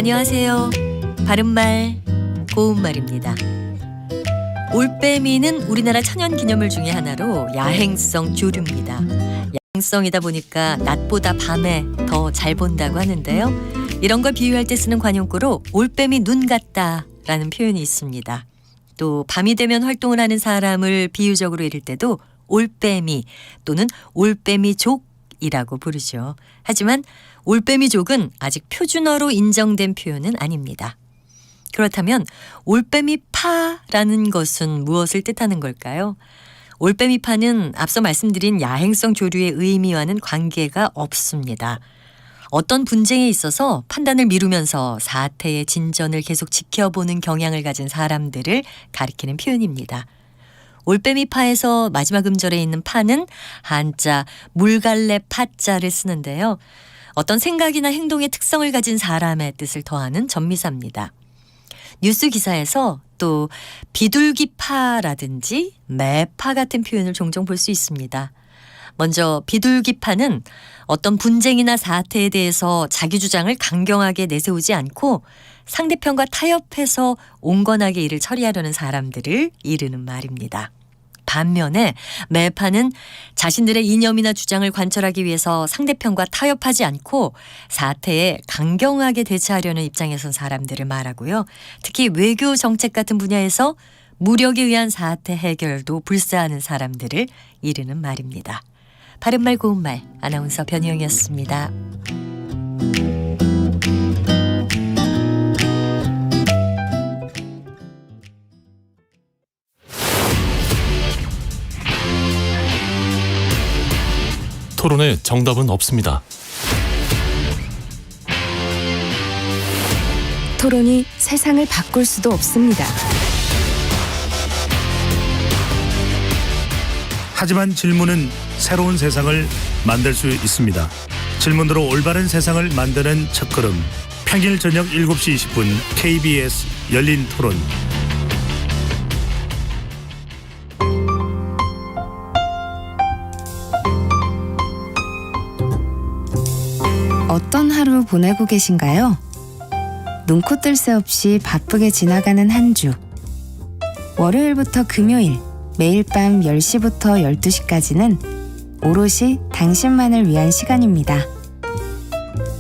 안녕하세요. 바른말 고운말입니다. 올빼미는 우리나라 천연기념물 중에 하나로 야행성 조류입니다. 야행성이다 보니까 낮보다 밤에 더 잘 본다고 하는데요. 이런 걸 비유할 때 쓰는 관용구로 올빼미 눈 같다라는 표현이 있습니다. 또 밤이 되면 활동을 하는 사람을 비유적으로 이를 때도 올빼미 또는 올빼미족이라고 부르죠. 하지만 올빼미족은 아직 표준어로 인정된 표현은 아닙니다. 그렇다면 올빼미파라는 것은 무엇을 뜻하는 걸까요? 올빼미파는 앞서 말씀드린 야행성 조류의 의미와는 관계가 없습니다. 어떤 분쟁에 있어서 판단을 미루면서 사태의 진전을 계속 지켜보는 경향을 가진 사람들을 가리키는 표현입니다. 올빼미파에서 마지막 음절에 있는 파는 한자 물갈래 파자를 쓰는데요. 어떤 생각이나 행동의 특성을 가진 사람의 뜻을 더하는 전미사입니다. 뉴스 기사에서 또 비둘기파라든지 매파 같은 표현을 종종 볼 수 있습니다. 먼저 비둘기파는 어떤 분쟁이나 사태에 대해서 자기 주장을 강경하게 내세우지 않고 상대편과 타협해서 온건하게 일을 처리하려는 사람들을 이르는 말입니다. 반면에 매파는 자신들의 이념이나 주장을 관철하기 위해서 상대편과 타협하지 않고 사태에 강경하게 대처하려는 입장에 선 사람들을 말하고요. 특히 외교 정책 같은 분야에서 무력에 의한 사태 해결도 불사하는 사람들을 이르는 말입니다. 바른말 고운말 아나운서 변희영이었습니다.
토론에 정답은 없습니다.
토론이 세상을 바꿀 수도 없습니다.
하지만 질문은 새로운 세상을 만들 수 있습니다. 질문으로 올바른 세상을 만드는 첫걸음. 평일 저녁 7시 20분 KBS 열린 토론.
어떤 하루 보내고 계신가요? 눈코 뜰 새 없이 바쁘게 지나가는 한 주. 월요일부터 금요일, 매일 밤 10시부터 12시까지는 오롯이 당신만을 위한 시간입니다.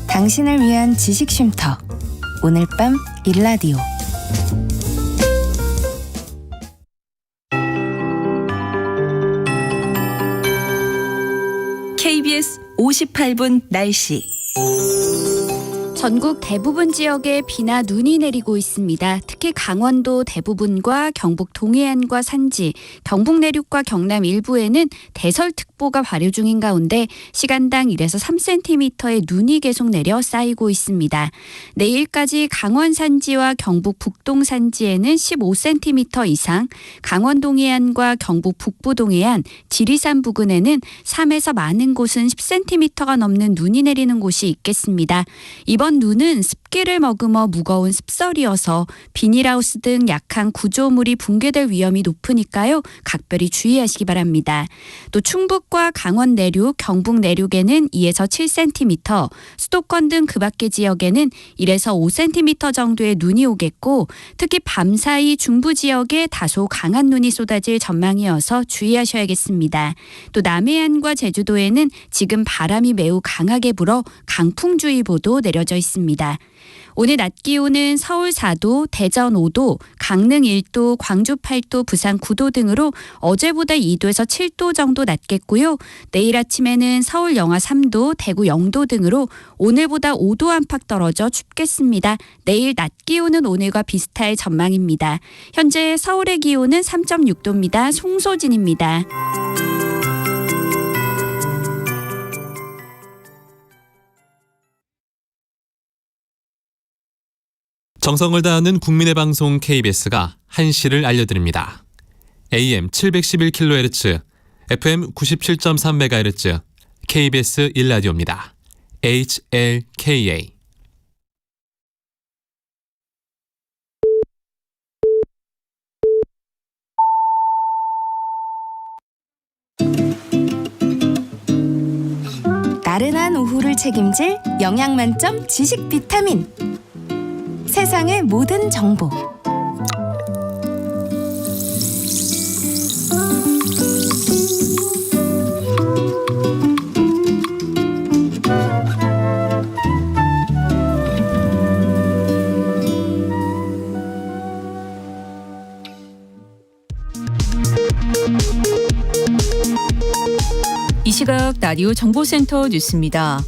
당신을 위한 지식 쉼터. 오늘 밤 일라디오.
KBS 58분 날씨.
전국 대부분 지역에 비나 눈이 내리고 있습니다. 특히 강원도 대부분과 경북 동해안과 산지, 경북 내륙과 경남 일부에는 대설특보가 발효 중인 가운데 시간당 1에서 3cm의 눈이 계속 내려 쌓이고 있습니다. 내일까지 강원 산지와 경북 북동 산지에는 15cm 이상, 강원 동해안과 경북 북부 동해안, 지리산 부근에는 3에서 많은 곳은 10cm가 넘는 눈이 내리는 곳이 있겠습니다. 이번 눈은 습기를 머금어 무거운 습설이어서 비닐하우스 등 약한 구조물이 붕괴될 위험이 높으니까요. 각별히 주의하시기 바랍니다. 또 충북과 강원 내륙, 경북 내륙에는 2에서 7cm, 수도권 등 그 밖의 지역에는 1에서 5cm 정도의 눈이 오겠고 특히 밤사이 중부 지역에 다소 강한 눈이 쏟아질 전망이어서 주의하셔야겠습니다. 또 남해안과 제주도에는 지금 바람이 매우 강하게 불어 강풍주의보도 내려져 있습니다. 오늘 낮 기온은 서울 4도, 대전 5도, 강릉 1도, 광주 8도, 부산 9도 등으로 어제보다 2도에서 7도 정도 낮겠고요. 내일 아침에는 서울 영하 3도, 대구 0도 등으로 오늘보다 5도 안팎 떨어져 춥겠습니다. 내일 낮 기온은 오늘과 비슷할 전망입니다. 현재 서울의 기온은 3.6도입니다. 송소진입니다.
정성을 다하는 국민의 방송 KBS가 한시를 알려드립니다. AM 711kHz, FM 97.3MHz, KBS 1라디오입니다. HLKA.
나른한 오후를 책임질 영양만점 지식 비타민. 세상의 모든 정보.
이 시각 라디오 정보센터 뉴스입니다.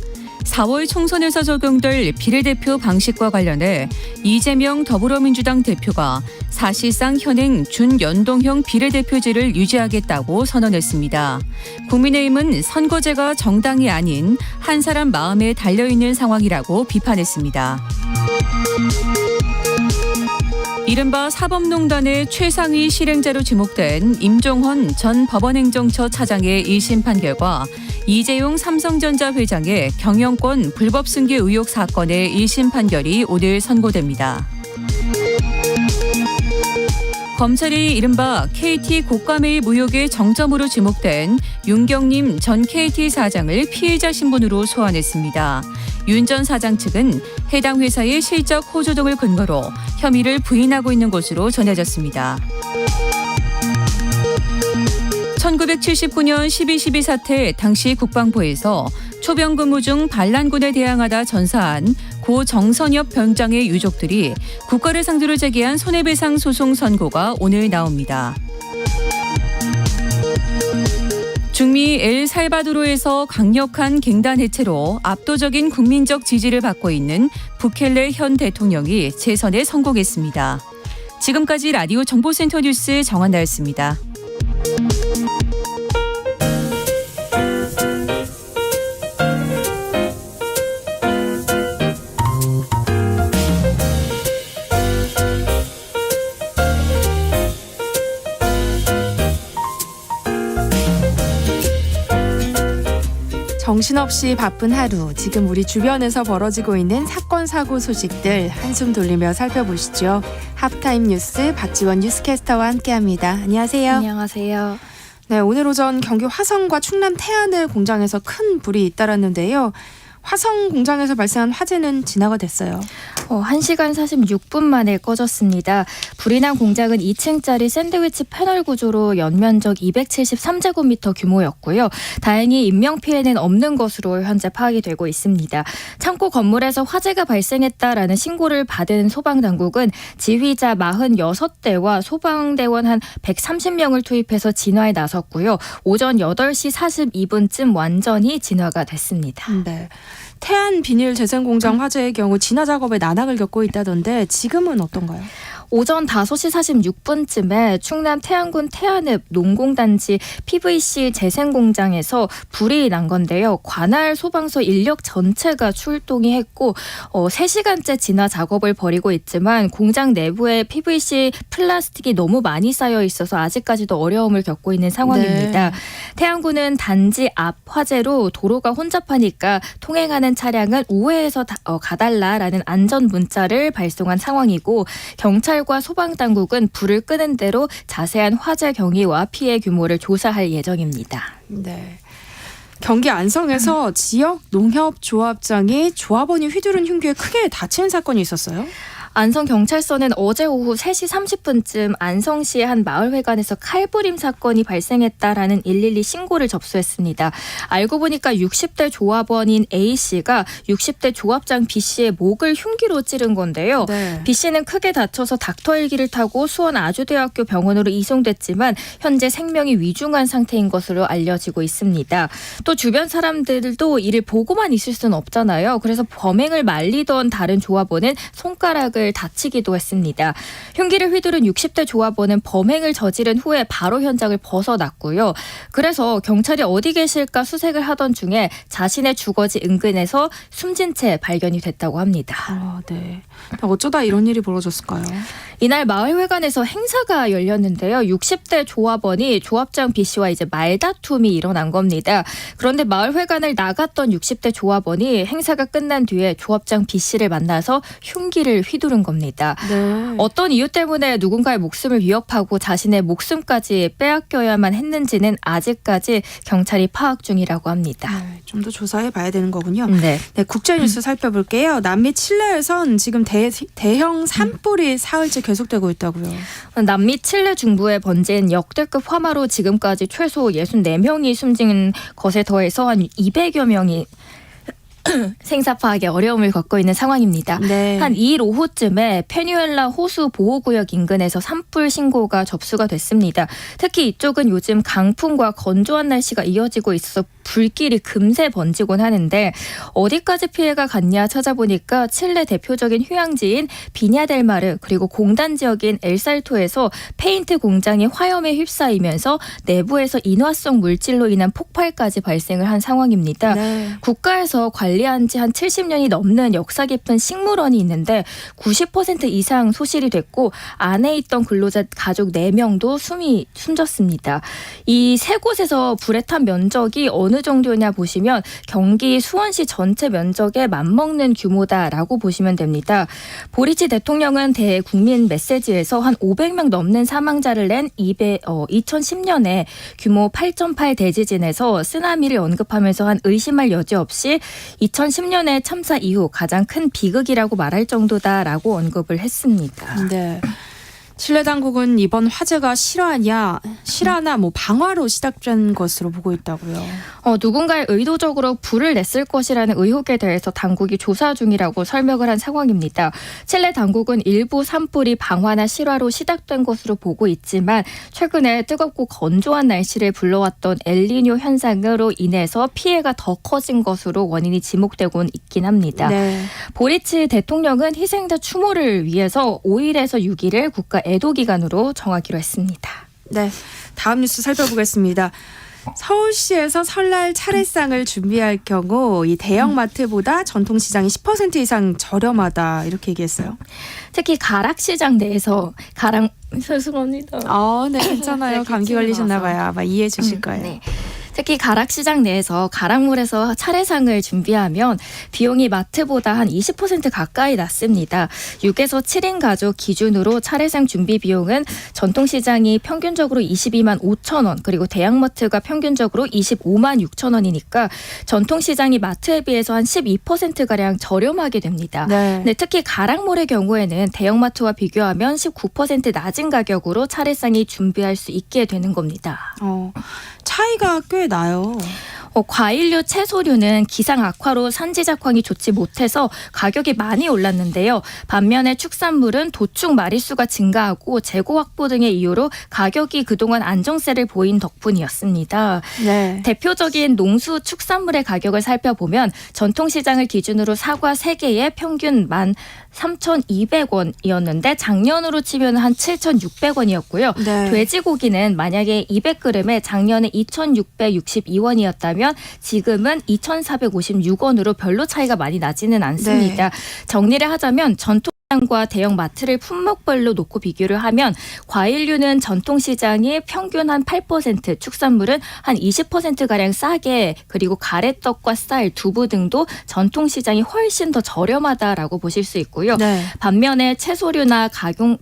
4월 총선에서 적용될 비례대표 방식과 관련해 이재명 더불어민주당 대표가 사실상 현행 준연동형 비례대표제를 유지하겠다고 선언했습니다. 국민의힘은 선거제가 정당이 아닌 한 사람 마음에 달려있는 상황이라고 비판했습니다. 이른바 사법농단의 최상위 실행자로 지목된 임종헌 전 법원행정처 차장의 1심 판결과 이재용 삼성전자 회장의 경영권 불법 승계 의혹 사건의 1심 판결이 오늘 선고됩니다. 검찰이 이른바 KT 고가매입 의혹의 정점으로 지목된 윤경림 전 KT 사장을 피해자 신분으로 소환했습니다. 윤 전 사장 측은 해당 회사의 실적 호조 등을 근거로 혐의를 부인하고 있는 것으로 전해졌습니다. 1979년 12.12 사태 당시 국방부에서 초병 근무 중 반란군에 대항하다 전사한 고 정선엽 병장의 유족들이 국가를 상대로 제기한 손해배상 소송 선고가 오늘 나옵니다. 중미 엘살바도르에서 강력한 갱단 해체로 압도적인 국민적 지지를 받고 있는 부켈레 현 대통령이 재선에 성공했습니다. 지금까지 라디오 정보센터 뉴스 정한나였습니다.
정신없이 바쁜 하루, 지금 우리 주변에서 벌어지고 있는 사건, 사고 소식들 한숨 돌리며 살펴보시죠. 하프타임 뉴스 박지원 뉴스캐스터와 함께합니다. 안녕하세요.
안녕하세요.
네, 오늘 오전 경기 화성과 충남 태안을 공장에서 큰 불이 잇따랐는데요. 화성 공장에서 발생한 화재는 진화가 됐어요.
1시간 46분 만에 꺼졌습니다. 불이 난 공장은 2층짜리 샌드위치 패널 구조로 연면적 273제곱미터 규모였고요. 다행히 인명피해는 없는 것으로 현재 파악이 되고 있습니다. 창고 건물에서 화재가 발생했다라는 신고를 받은 소방당국은 지휘자 46대와 소방대원 한 130명을 투입해서 진화에 나섰고요. 오전 8시 42분쯤 완전히 진화가 됐습니다.
네. 태안 비닐 재생 공장 화재의 경우 진화 작업에 난항을 겪고 있다던데 지금은 어떤가요?
오전 5시 46분쯤에 충남 태안군 태안읍 농공단지 PVC 재생공장에서 불이 난 건데요. 관할 소방서 인력 전체가 출동이 했고 3시간째 진화 작업을 벌이고 있지만 공장 내부에 PVC 플라스틱이 너무 많이 쌓여 있어서 아직까지도 어려움을 겪고 있는 상황입니다.
네.
태안군은 단지 앞 화재로 도로가 혼잡하니까 통행하는 차량은 우회해서 가달라라는 안전 문자를 발송한 상황이고 경찰과 소방당국은 불을 끄는 대로 자세한 화재 경위와 피해 규모를 조사할 예정입니다.
네. 경기 안성에서 지역 농협조합장이 조합원이 휘두른 흉기에 크게 다치는 사건이 있었어요?
안성경찰서는 어제 오후 3시 30분쯤 안성시의 한 마을회관에서 칼부림 사건이 발생했다라는 112 신고를 접수했습니다. 알고 보니까 60대 조합원인 A씨가 60대 조합장 B씨의 목을 흉기로 찌른 건데요.
네.
B씨는 크게 다쳐서 닥터헬기를 타고 수원 아주대학교 병원으로 이송됐지만 현재 생명이 위중한 상태인 것으로 알려지고 있습니다. 또 주변 사람들도 이를 보고만 있을 수는 없잖아요. 그래서 범행을 말리던 다른 조합원은 손가락을 다치기도 했습니다. 흉기를 휘두른 60대 조합원은 범행을 저지른 후에 바로 현장을 벗어났고요. 그래서 경찰이 어디 계실까 수색을 하던 중에 자신의 주거지 인근에서 숨진 채 발견이 됐다고 합니다.
네. 어쩌다 이런 일이 벌어졌을까요?
이날 마을회관에서 행사가 열렸는데요. 60대 조합원이 조합장 B씨와 이제 말다툼이 일어난 겁니다. 그런데 마을회관을 나갔던 60대 조합원이 행사가 끝난 뒤에 조합장 B씨를 만나서 흉기를 휘두른 떠오른 겁니다.
네.
어떤 이유 때문에 누군가의 목숨을 위협하고 자신의 목숨까지 빼앗겨야만 했는지는 아직까지 경찰이 파악 중이라고 합니다.
좀 더 조사해 봐야 되는 거군요.
네.
네, 국제 뉴스 살펴볼게요. 남미 칠레에선 지금 대형 산불이 사흘째 계속되고 있다고요.
남미 칠레 중부에 번진 역대급 화마로 지금까지 최소 64명이 숨진 것에 더해서 한 200여 명이 생사 파악에 어려움을 겪고 있는 상황입니다.
네.
한 2일 오후쯤에 페뉴엘라 호수 보호구역 인근에서 산불 신고가 접수가 됐습니다. 특히 이쪽은 요즘 강풍과 건조한 날씨가 이어지고 있어서 불길이 금세 번지곤 하는데 어디까지 피해가 갔냐 찾아보니까 칠레 대표적인 휴양지인 비냐델마르 그리고 공단 지역인 엘살토에서 페인트 공장이 화염에 휩싸이면서 내부에서 인화성 물질로 인한 폭발까지 발생을 한 상황입니다.
네.
국가에서 관리한 지 한 70년이 넘는 역사 깊은 식물원이 있는데 90% 이상 소실이 됐고 안에 있던 근로자 가족 4명도 숨졌습니다. 이 세 곳에서 불에 탄 면적이 어느 정도냐 보시면 경기 수원시 전체 면적에 맞먹는 규모다라고 보시면 됩니다. 보리치 대통령은 대국민 메시지에서 한 500명 넘는 사망자를 낸 2010년에 규모 8.8 대지진에서 쓰나미를 언급하면서 한 의심할 여지 없이 2010년의 참사 이후 가장 큰 비극이라고 말할 정도다라고 언급을 했습니다.
네. 칠레 당국은 이번 화재가 실화나 방화로 시작된 것으로 보고 있다고요.
누군가 의도적으로 불을 냈을 것이라는 의혹에 대해서 당국이 조사 중이라고 설명을 한 상황입니다. 칠레 당국은 일부 산불이 방화나 실화로 시작된 것으로 보고 있지만 최근에 뜨겁고 건조한 날씨를 불러왔던 엘니뇨 현상으로 인해서 피해가 더 커진 것으로 원인이 지목되곤 있긴 합니다.
네.
보리치 대통령은 희생자 추모를 위해서 5일에서 6일을 국가 애도 기간으로 정하기로 했습니다.
네. 다음 뉴스 살펴보겠습니다. 서울시에서 설날 차례상을 준비할 경우 이 대형마트보다 전통시장이 10% 이상 저렴하다 이렇게 얘기했어요.
특히 가락시장 내에서 죄송합니다.
네, 괜찮아요.
네,
감기
기침이
걸리셨나
나서.
봐요. 아마 이해해 주실 거예요.
네. 특히 가락시장 내에서 가락물에서 차례상을 준비하면 비용이 마트보다 한 20% 가까이 낮습니다. 6에서 7인 가족 기준으로 차례상 준비 비용은 전통시장이 평균적으로 22만 5천 원 그리고 대형마트가 평균적으로 25만 6천 원이니까 전통시장이 마트에 비해서 한 12%가량 저렴하게 됩니다.
네.
네, 특히 가락몰의 경우에는 대형마트와 비교하면 19% 낮은 가격으로 차례상이 준비할 수 있게 되는 겁니다.
차이가 꽤 나요.
과일류, 채소류는 기상 악화로 산지 작황이 좋지 못해서 가격이 많이 올랐는데요. 반면에 축산물은 도축 마리수가 증가하고 재고 확보 등의 이유로 가격이 그동안 안정세를 보인 덕분이었습니다.
네.
대표적인 농수 축산물의 가격을 살펴보면 전통시장을 기준으로 사과 3개에 평균 13,200원이었는데 작년으로 치면 한 7,600원이었고요.
네.
돼지고기는 만약에 200g에 작년에 2,662원이었다면 지금은 2,456원으로 별로 차이가 많이 나지는 않습니다.
네.
정리를 하자면 전통시장과 대형 마트를 품목별로 놓고 비교를 하면 과일류는 전통시장이 평균 한 8%, 축산물은 한 20%가량 싸게 그리고 가래떡과 쌀, 두부 등도 전통시장이 훨씬 더 저렴하다라고 보실 수 있고요.
네.
반면에 채소류나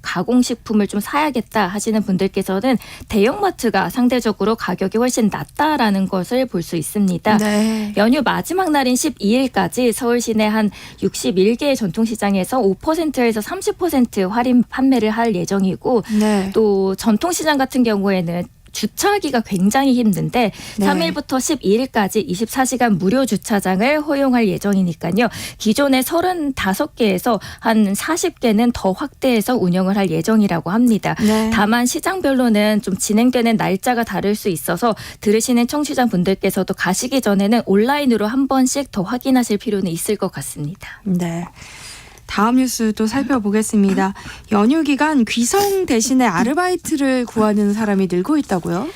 가공식품을 좀 사야겠다 하시는 분들께서는 대형마트가 상대적으로 가격이 훨씬 낮다라는 것을 볼 수 있습니다.
네.
연휴 마지막 날인 12일까지 서울 시내 한 61개의 전통시장에서 5%에서 30% 할인 판매를 할 예정이고
네.
또 전통시장 같은 경우에는 주차하기가 굉장히 힘든데
네.
3일부터 12일까지 24시간 무료 주차장을 허용할 예정이니까요. 기존의 35개에서 한 40개는 더 확대해서 운영을 할 예정이라고 합니다.
네.
다만 시장별로는 좀 진행되는 날짜가 다를 수 있어서 들으시는 청취자분들께서도 가시기 전에는 온라인으로 한 번씩 더 확인하실 필요는 있을 것 같습니다.
네. 다음 뉴스 또 살펴보겠습니다. 연휴 기간 귀성 대신에 아르바이트를 구하는 사람이 늘고 있다고요?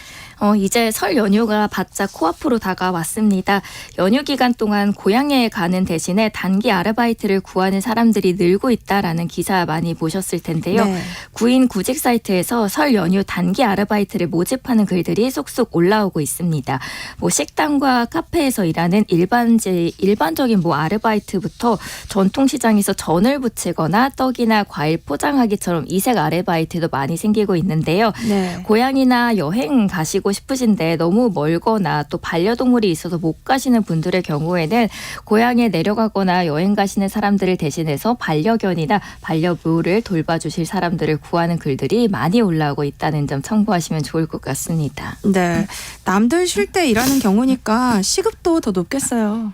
이제 설 연휴가 바짝 코앞으로 다가왔습니다. 연휴 기간 동안 고향에 가는 대신에 단기 아르바이트를 구하는 사람들이 늘고 있다라는 기사 많이 보셨을 텐데요.
네.
구인 구직 사이트에서 설 연휴 단기 아르바이트를 모집하는 글들이 쏙쏙 올라오고 있습니다. 뭐 식당과 카페에서 일하는 일반적인 뭐 아르바이트부터 전통시장에서 전을 부치거나 떡이나 과일 포장하기처럼 이색 아르바이트도 많이 생기고 있는데요.
네.
고향이나 여행 가시고 싶으신데 너무 멀거나 또 반려동물이 있어서 못 가시는 분들의 경우에는 고향에 내려가거나 여행 가시는 사람들을 대신해서 반려견이나 반려묘를 돌봐주실 사람들을 구하는 글들이 많이 올라오고 있다는 점 참고하시면 좋을 것 같습니다.
네. 남들 쉴 때 일하는 경우니까 시급도 더 높겠어요.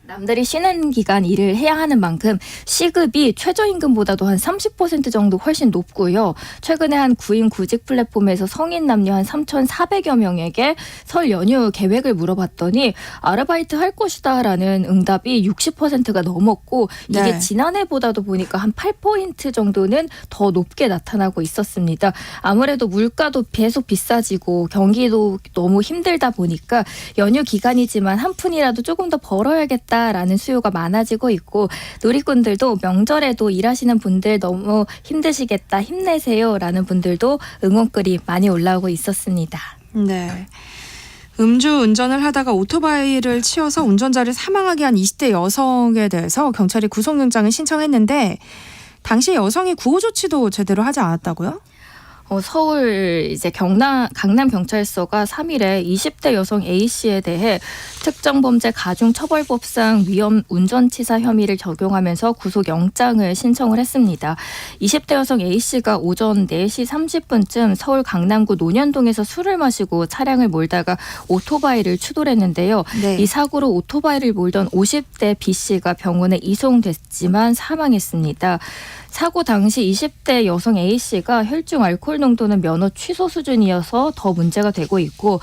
남들이 쉬는 기간 일을 해야 하는 만큼 시급이 최저임금보다도 한 30% 정도 훨씬 높고요. 최근에 한 구인 구직 플랫폼에서 성인 남녀 한 3,400여 명에게 설 연휴 계획을 물어봤더니 아르바이트 할 것이다라는 응답이 60%가 넘었고 이게
네.
지난해보다도 보니까 한 8포인트 정도는 더 높게 나타나고 있었습니다. 아무래도 물가도 계속 비싸지고 경기도 너무 힘들다 보니까 연휴 기간이지만 한 푼이라도 조금 더 벌어야겠다 라는 수요가 많아지고 있고 누리꾼들도 명절에도 일하시는 분들 너무 힘드시겠다 힘내세요 라는 분들도 응원글이 많이 올라오고 있었습니다.
네. 음주 운전을 하다가 오토바이를 치여서 운전자를 사망하게 한 20대 여성에 대해서 경찰이 구속영장을 신청했는데 당시 여성이 구호 조치도 제대로 하지 않았다고요?
서울 이제 강남경찰서가 3일에 20대 여성 A씨에 대해 특정범죄 가중처벌법상 위험 운전치사 혐의를 적용하면서 구속영장을 신청을 했습니다. 20대 여성 A씨가 오전 4시 30분쯤 서울 강남구 논현동에서 술을 마시고 차량을 몰다가 오토바이를 추돌했는데요.
네.
이 사고로 오토바이를 몰던 50대 B씨가 병원에 이송됐지만 사망했습니다. 사고 당시 20대 여성 A씨가 혈중 알코올 농도는 면허 취소 수준이어서 더 문제가 되고 있고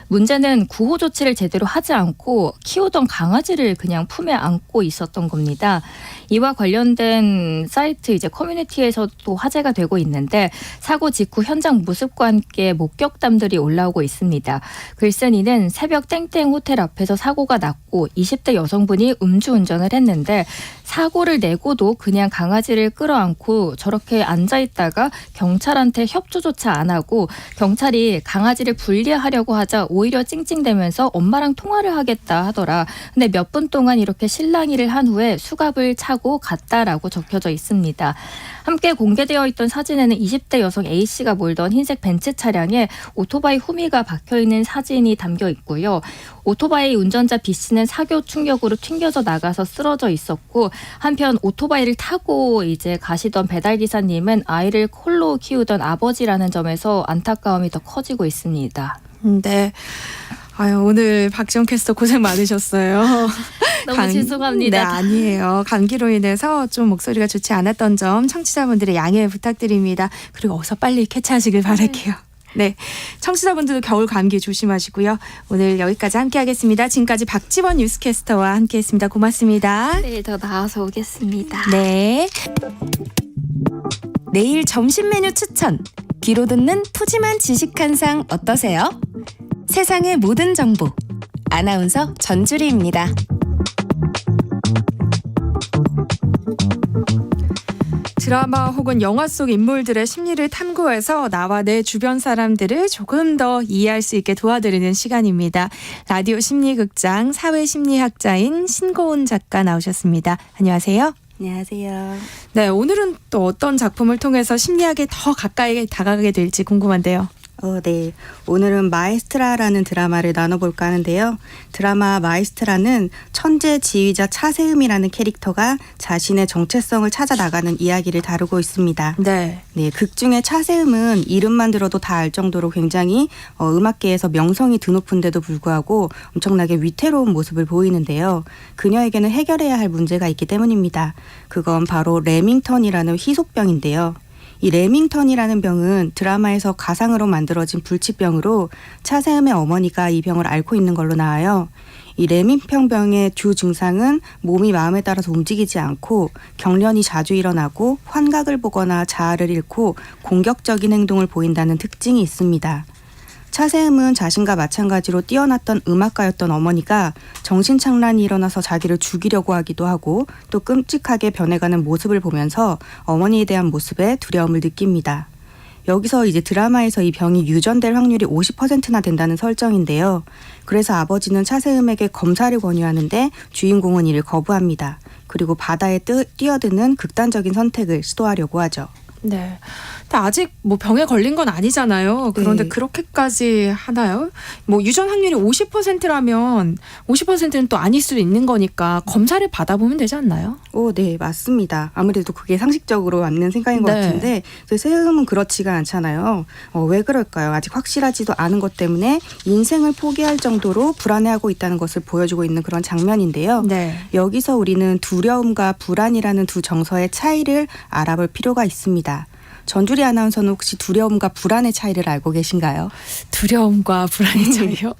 문제는 구호 조치를 제대로 하지 않고 키우던 강아지를 그냥 품에 안고 있었던 겁니다. 이와 관련된 사이트 이제 커뮤니티에서도 화제가 되고 있는데 사고 직후 현장 모습과 함께 목격담들이 올라오고 있습니다. 글쓴이는 새벽 땡땡 호텔 앞에서 사고가 났고 20대 여성분이 음주운전을 했는데 사고를 내고도 그냥 강아지를 끌어안고 저렇게 앉아있다가 경찰한테 협조조차 안 하고 경찰이 강아지를 분리하려고 하자 오히려 찡찡대면서 엄마랑 통화를 하겠다 하더라. 근데 몇 분 동안 이렇게 실랑이를 한 후에 수갑을 차고 갔다라고 적혀져 있습니다. 함께 공개되어 있던 사진에는 20대 여성 A씨가 몰던 흰색 벤츠 차량에 오토바이 후미가 박혀있는 사진이 담겨 있고요. 오토바이 운전자 B씨는 사교 충격으로 튕겨져 나가서 쓰러져 있었고 한편 오토바이를 타고 이제 가시던 배달기사님은 아이를 홀로 키우던 아버지라는 점에서 안타까움이 더 커지고 있습니다.
네. 아유, 오늘 박지원 캐스터 고생 많으셨어요.
너무 죄송합니다.
네, 아니에요. 감기로 인해서 좀 목소리가 좋지 않았던 점 청취자분들의 양해 부탁드립니다. 그리고 어서 빨리 쾌차하시길 바랄게요. 네, 청취자분들도 겨울 감기 조심하시고요. 오늘 여기까지 함께하겠습니다. 지금까지 박지원 뉴스캐스터와 함께했습니다. 고맙습니다.
내일 더 나아서 오겠습니다.
네. 내일 점심 메뉴 추천. 귀로 듣는 푸짐한 지식 한 상 어떠세요? 세상의 모든 정보. 아나운서 전주리입니다. 드라마 혹은 영화 속 인물들의 심리를 탐구해서 나와 내 주변 사람들을 조금 더 이해할 수 있게 도와드리는 시간입니다. 라디오 심리극장 사회심리학자인 신고은 작가 나오셨습니다. 안녕하세요.
안녕하세요.
네, 오늘은 또 어떤 작품을 통해서 심리학에 더 가까이 다가가게 될지 궁금한데요.
네. 오늘은 마에스트라라는 드라마를 나눠볼까 하는데요. 드라마 마에스트라는 천재 지휘자 차세음이라는 캐릭터가 자신의 정체성을 찾아 나가는 이야기를 다루고 있습니다.
네.
네, 극 중에 차세음은 이름만 들어도 다 알 정도로 굉장히 음악계에서 명성이 드높은데도 불구하고 엄청나게 위태로운 모습을 보이는데요. 그녀에게는 해결해야 할 문제가 있기 때문입니다. 그건 바로 레밍턴이라는 희소병인데요. 이 레밍턴이라는 병은 드라마에서 가상으로 만들어진 불치병으로 차세음의 어머니가 이 병을 앓고 있는 걸로 나와요. 이 레민병의 주 증상은 몸이 마음에 따라서 움직이지 않고 경련이 자주 일어나고 환각을 보거나 자아를 잃고 공격적인 행동을 보인다는 특징이 있습니다. 차세음은 자신과 마찬가지로 뛰어났던 음악가였던 어머니가 정신착란이 일어나서 자기를 죽이려고 하기도 하고 또 끔찍하게 변해가는 모습을 보면서 어머니에 대한 모습에 두려움을 느낍니다. 여기서 이제 드라마에서 이 병이 유전될 확률이 50%나 된다는 설정인데요. 그래서 아버지는 차세음에게 검사를 권유하는데 주인공은 이를 거부합니다. 그리고 바다에 뛰어드는 극단적인 선택을 시도하려고 하죠.
네. 근데 아직 뭐 병에 걸린 건 아니잖아요. 그런데
네.
그렇게까지 하나요? 뭐 유전 확률이 50%라면 50%는 또 아닐 수도 있는 거니까 검사를 받아보면 되지 않나요?
네, 맞습니다. 아무래도 그게 상식적으로 맞는 생각인 것
네.
같은데 세음은 그렇지가 않잖아요. 왜 그럴까요? 아직 확실하지도 않은 것 때문에 인생을 포기할 정도로 불안해하고 있다는 것을 보여주고 있는 그런 장면인데요.
네.
여기서 우리는 두려움과 불안이라는 두 정서의 차이를 알아볼 필요가 있습니다. 전주리 아나운서는 혹시 두려움과 불안의 차이를 알고 계신가요?
두려움과 불안의 차이요?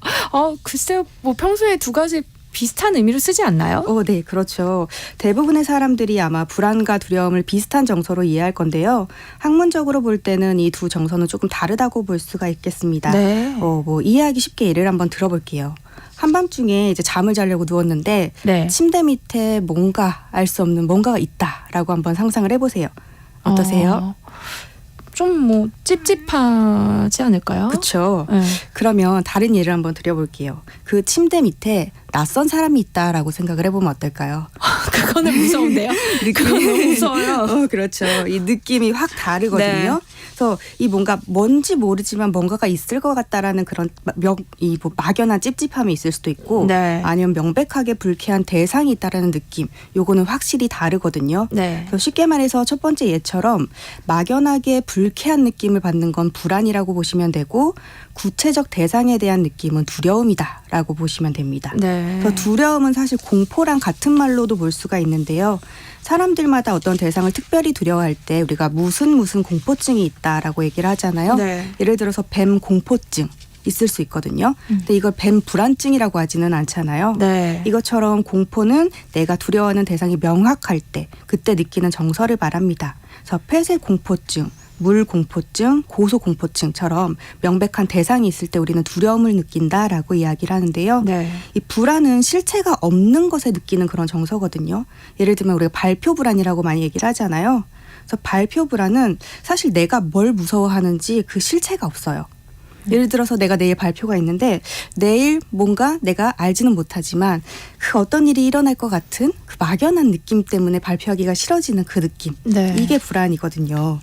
글쎄요. 뭐 평소에 두 가지 비슷한 의미로 쓰지 않나요?
네, 그렇죠. 대부분의 사람들이 아마 불안과 두려움을 비슷한 정서로 이해할 건데요. 학문적으로 볼 때는 이 두 정서는 조금 다르다고 볼 수가 있겠습니다.
네.
뭐 이해하기 쉽게 예를 한번 들어볼게요. 한밤중에 이제 잠을 자려고 누웠는데
네.
침대 밑에 뭔가 알 수 없는 뭔가가 있다라고 한번 상상을 해보세요. 어떠세요?
좀 뭐 찝찝하지 않을까요?
그렇죠.
네.
그러면 다른 예를 한번 드려볼게요. 그 침대 밑에 낯선 사람이 있다라고 생각을 해보면 어떨까요?
그거는 무서운데요. 그건 너무 무서워요.
그렇죠. 이 느낌이 확 다르거든요.
네.
그래서 이 뭔가 뭔지 모르지만 뭔가가 있을 것 같다라는 그런 뭐 막연한 찝찝함이 있을 수도 있고
네.
아니면 명백하게 불쾌한 대상이 있다라는 느낌. 요거는 확실히 다르거든요.
네.
그래서 쉽게 말해서 첫 번째 예처럼 막연하게 불쾌한 느낌을 받는 건 불안이라고 보시면 되고 구체적 대상에 대한 느낌은 두려움이다라고 보시면 됩니다.
네.
그래서 두려움은 사실 공포랑 같은 말로도 볼 수가 있는데요. 사람들마다 어떤 대상을 특별히 두려워할 때 우리가 무슨 공포증이 있다라고 얘기를 하잖아요.
네.
예를 들어서 뱀 공포증 있을 수 있거든요. 근데 이걸 뱀 불안증이라고 하지는 않잖아요.
네.
이것처럼 공포는 내가 두려워하는 대상이 명확할 때 그때 느끼는 정서를 말합니다. 그래서 폐쇄 공포증, 물 공포증, 고소 공포증처럼 명백한 대상이 있을 때 우리는 두려움을 느낀다라고 이야기를 하는데요.
네.
이 불안은 실체가 없는 것에 느끼는 그런 정서거든요. 예를 들면 우리가 발표 불안이라고 많이 얘기를 하잖아요. 그래서 발표 불안은 사실 내가 뭘 무서워하는지 그 실체가 없어요. 예를 들어서 내가 내일 발표가 있는데 내일 뭔가 내가 알지는 못하지만 그 어떤 일이 일어날 것 같은 그 막연한 느낌 때문에 발표하기가 싫어지는 그 느낌.
네.
이게 불안이거든요.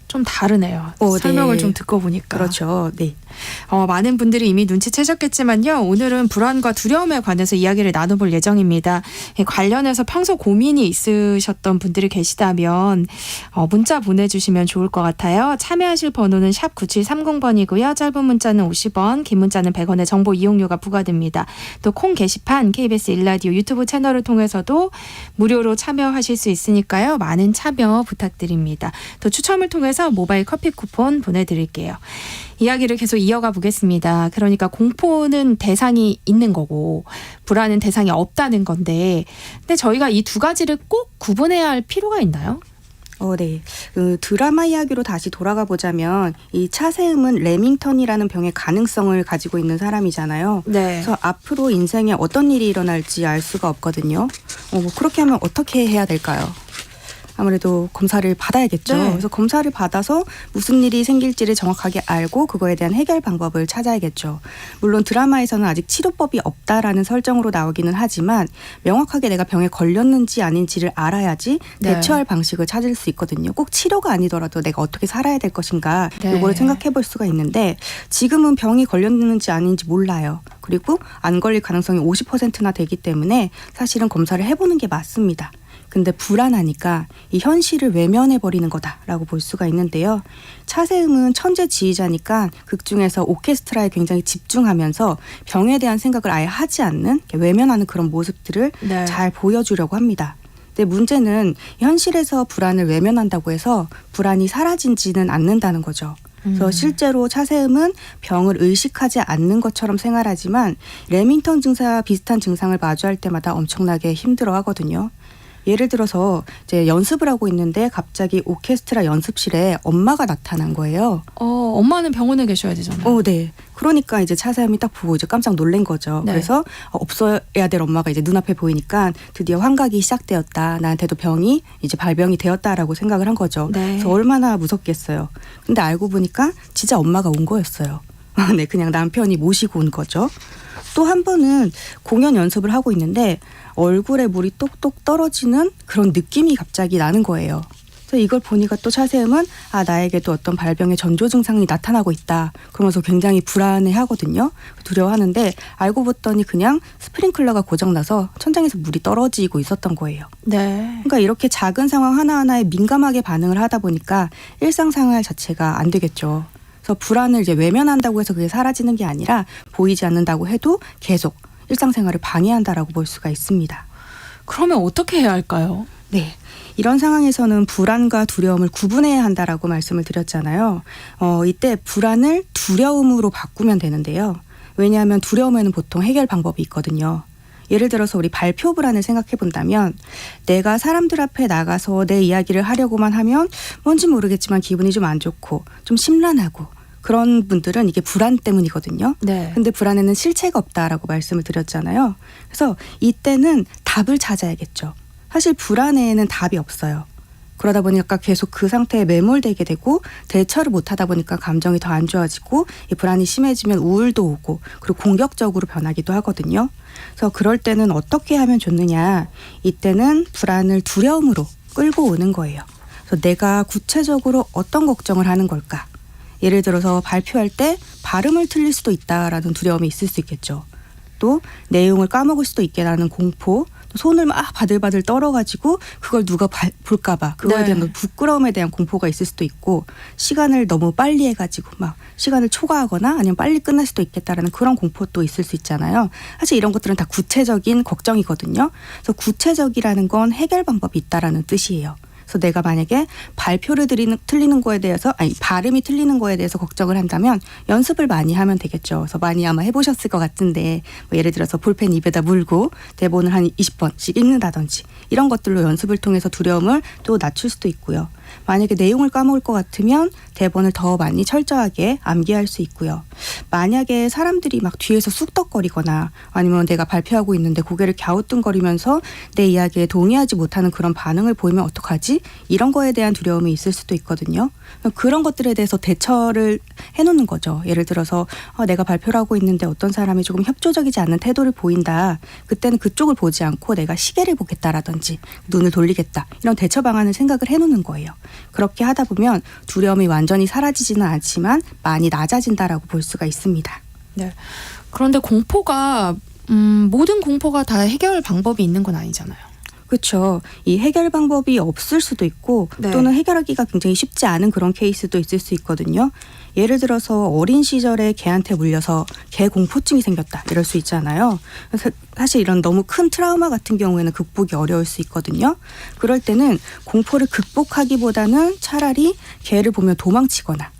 좀 다르네요.
네.
설명을 좀 듣고 보니까.
그렇죠. 네.
많은 분들이 이미 눈치채셨겠지만요. 오늘은 불안과 두려움에 관해서 이야기를 나눠볼 예정입니다. 관련해서 평소 고민이 있으셨던 분들이 계시다면 문자 보내주시면 좋을 것 같아요. 참여하실 번호는 샵 9730번이고요. 짧은 문자는 50원, 긴 문자는 100원의 정보 이용료가 부과됩니다. 또 콩 게시판, KBS 1라디오 유튜브 채널을 통해서도 무료로 참여하실 수 있으니까요. 많은 참여 부탁드립니다. 또 추첨을 통해서 모바일 커피 쿠폰 보내드릴게요. 이야기를 계속 이어가 보겠습니다. 그러니까 공포는 대상이 있는 거고 불안은 대상이 없다는 건데 근데 저희가 이 두 가지를 꼭 구분해야 할 필요가 있나요?
네. 그 드라마 이야기로 다시 돌아가 보자면 이 차세음은 레밍턴이라는 병의 가능성을 가지고 있는 사람이잖아요.
네.
그래서 앞으로 인생에 어떤 일이 일어날지 알 수가 없거든요. 뭐 그렇게 하면 어떻게 해야 될까요? 아무래도 검사를 받아야겠죠.
네.
그래서 검사를 받아서 무슨 일이 생길지를 정확하게 알고 그거에 대한 해결 방법을 찾아야겠죠. 물론 드라마에서는 아직 치료법이 없다라는 설정으로 나오기는 하지만 명확하게 내가 병에 걸렸는지 아닌지를 알아야지
네.
대처할 방식을 찾을 수 있거든요. 꼭 치료가 아니더라도 내가 어떻게 살아야 될 것인가
네.
이거를 생각해 볼 수가 있는데 지금은 병이 걸렸는지 아닌지 몰라요. 그리고 안 걸릴 가능성이 50%나 되기 때문에 사실은 검사를 해보는 게 맞습니다. 근데 불안하니까 이 현실을 외면해버리는 거다라고 볼 수가 있는데요. 차세음은 천재지휘자니까 극 중에서 오케스트라에 굉장히 집중하면서 병에 대한 생각을 아예 하지 않는 외면하는 그런 모습들을
네.
잘 보여주려고 합니다. 근데 문제는 현실에서 불안을 외면한다고 해서 불안이 사라지지는 않는다는 거죠. 그래서 실제로 차세음은 병을 의식하지 않는 것처럼 생활하지만 레밍턴 증세와 비슷한 증상을 마주할 때마다 엄청나게 힘들어하거든요. 예를 들어서 이제 연습을 하고 있는데 갑자기 오케스트라 연습실에 엄마가 나타난 거예요.
엄마는 병원에 계셔야 되잖아요.
네. 그러니까 이제 차세음이 딱 보고 이제 깜짝 놀란 거죠.
네.
그래서 없어야 될 엄마가 이제 눈앞에 보이니까 드디어 환각이 시작되었다. 나한테도 병이 이제 발병이 되었다라고 생각을 한 거죠.
네.
그래서 얼마나 무섭겠어요. 근데 알고 보니까 진짜 엄마가 온 거였어요. 네, 그냥 남편이 모시고 온 거죠. 또 한 번은 공연 연습을 하고 있는데 얼굴에 물이 똑똑 떨어지는 그런 느낌이 갑자기 나는 거예요. 그래서 이걸 보니까 또 차세음은 나에게도 어떤 발병의 전조 증상이 나타나고 있다. 그러면서 굉장히 불안해하거든요. 두려워하는데 알고 봤더니 그냥 스프링클러가 고장나서 천장에서 물이 떨어지고 있었던 거예요.
네.
그러니까 이렇게 작은 상황 하나하나에 민감하게 반응을 하다 보니까 일상생활 자체가 안 되겠죠. 그래서 불안을 이제 외면한다고 해서 그게 사라지는 게 아니라 보이지 않는다고 해도 계속 일상생활을 방해한다라고 볼 수가 있습니다.
그러면 어떻게 해야 할까요?
네. 이런 상황에서는 불안과 두려움을 구분해야 한다라고 말씀을 드렸잖아요. 이때 불안을 두려움으로 바꾸면 되는데요. 왜냐하면 두려움에는 보통 해결 방법이 있거든요. 예를 들어서 우리 발표 불안을 생각해 본다면 내가 사람들 앞에 나가서 내 이야기를 하려고만 하면 뭔지 모르겠지만 기분이 좀 안 좋고 좀 심란하고 그런 분들은 이게 불안 때문이거든요.
네.
근데 불안에는 실체가 없다라고 말씀을 드렸잖아요. 그래서 이때는 답을 찾아야겠죠. 사실 불안에는 답이 없어요. 그러다 보니까 계속 그 상태에 매몰되게 되고 대처를 못하다 보니까 감정이 더 안 좋아지고 이 불안이 심해지면 우울도 오고 그리고 공격적으로 변하기도 하거든요. 그래서 그럴 때는 어떻게 하면 좋느냐. 이때는 불안을 두려움으로 끌고 오는 거예요. 그래서 내가 구체적으로 어떤 걱정을 하는 걸까. 예를 들어서 발표할 때 발음을 틀릴 수도 있다라는 두려움이 있을 수 있겠죠. 또 내용을 까먹을 수도 있겠다는 공포, 손을 막 바들바들 떨어가지고 그걸 누가 볼까 봐 그거에 대한 부끄러움에 대한 공포가 있을 수도 있고 시간을 너무 빨리 해가지고 막 시간을 초과하거나 아니면 빨리 끝날 수도 있겠다라는 그런 공포도 있을 수 있잖아요. 사실 이런 것들은 다 구체적인 걱정이거든요. 그래서 구체적이라는 건 해결 방법이 있다라는 뜻이에요. 그래서 내가 만약에 발표를 틀리는 거에 대해서 발음이 틀리는 거에 대해서 걱정을 한다면 연습을 많이 하면 되겠죠. 그래서 많이 아마 해보셨을 것 같은데 뭐 예를 들어서 볼펜 입에다 물고 대본을 한 20번씩 읽는다든지 이런 것들로 연습을 통해서 두려움을 또 낮출 수도 있고요. 만약에 내용을 까먹을 것 같으면 대본을 더 많이 철저하게 암기할 수 있고요. 만약에 사람들이 막 뒤에서 쑥덕거리거나 아니면 내가 발표하고 있는데 고개를 갸우뚱거리면서 내 이야기에 동의하지 못하는 그런 반응을 보이면 어떡하지? 이런 거에 대한 두려움이 있을 수도 있거든요. 그런 것들에 대해서 대처를 해놓는 거죠. 예를 들어서 내가 발표를 하고 있는데 어떤 사람이 조금 협조적이지 않는 태도를 보인다. 그때는 그쪽을 보지 않고 내가 시계를 보겠다라든지 눈을 돌리겠다. 이런 대처 방안을 생각을 해놓는 거예요. 그렇게 하다 보면 두려움이 완전히 사라지지는 않지만 많이 낮아진다라고 볼 수가 있습니다.
네. 그런데 공포가 모든 공포가 다 해결 방법이 있는 건 아니잖아요.
그렇죠. 이 해결 방법이 없을 수도 있고 또는 해결하기가 굉장히 쉽지 않은 그런 케이스도 있을 수 있거든요. 예를 들어서 어린 시절에 개한테 물려서 개 공포증이 생겼다 이럴 수 있잖아요. 사실 이런 너무 큰 트라우마 같은 경우에는 극복이 어려울 수 있거든요. 그럴 때는 공포를 극복하기보다는 차라리 개를 보면 도망치거나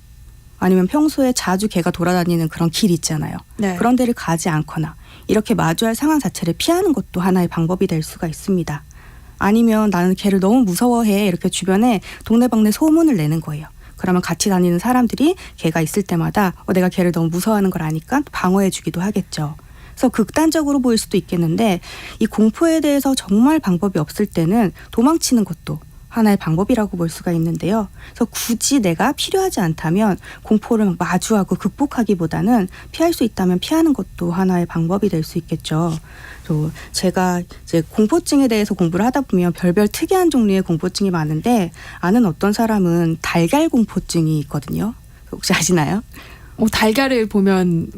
아니면 평소에 자주 개가 돌아다니는 그런 길 있잖아요.
네.
그런 데를 가지 않거나 이렇게 마주할 상황 자체를 피하는 것도 하나의 방법이 될 수가 있습니다. 아니면 나는 개를 너무 무서워해 이렇게 주변에 동네방네 소문을 내는 거예요. 그러면 같이 다니는 사람들이 개가 있을 때마다 내가 개를 너무 무서워하는 걸 아니까 방어해 주기도 하겠죠. 그래서 극단적으로 보일 수도 있겠는데 이 공포에 대해서 정말 방법이 없을 때는 도망치는 것도 하나의 방법이라고 볼 수가 있는데요. 그래서 굳이 내가 필요하지 않다면 공포를 마주하고 극복하기보다는 피할 수 있다면 피하는 것도 하나의 방법이 될 수 있겠죠. 또 제가 이제 공포증에 대해서 공부를 하다 보면 별별 특이한 종류의 공포증이 많은데 아는 어떤 사람은 달걀 공포증이 있거든요. 혹시 아시나요?
달걀을 보면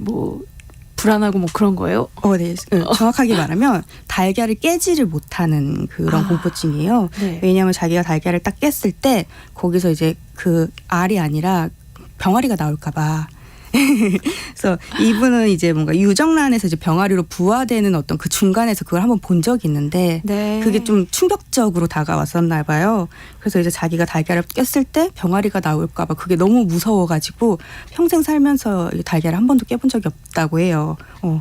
불안하고 그런 거예요?
네. 정확하게 말하면 달걀을 깨지를 못하는 그런 공포증이에요.
네.
왜냐하면 자기가 달걀을 딱 깼을 때 거기서 이제 그 알이 아니라 병아리가 나올까 봐 그래서 이분은 이제 뭔가 유정란에서 이제 병아리로 부화되는 어떤 그 중간에서 그걸 한번 본 적이 있는데
네.
그게 좀 충격적으로 다가왔었나 봐요. 그래서 이제 자기가 달걀을 꼈을 때 병아리가 나올까 봐 그게 너무 무서워가지고 평생 살면서 이 달걀을 한 번도 깨본 적이 없다고 해요.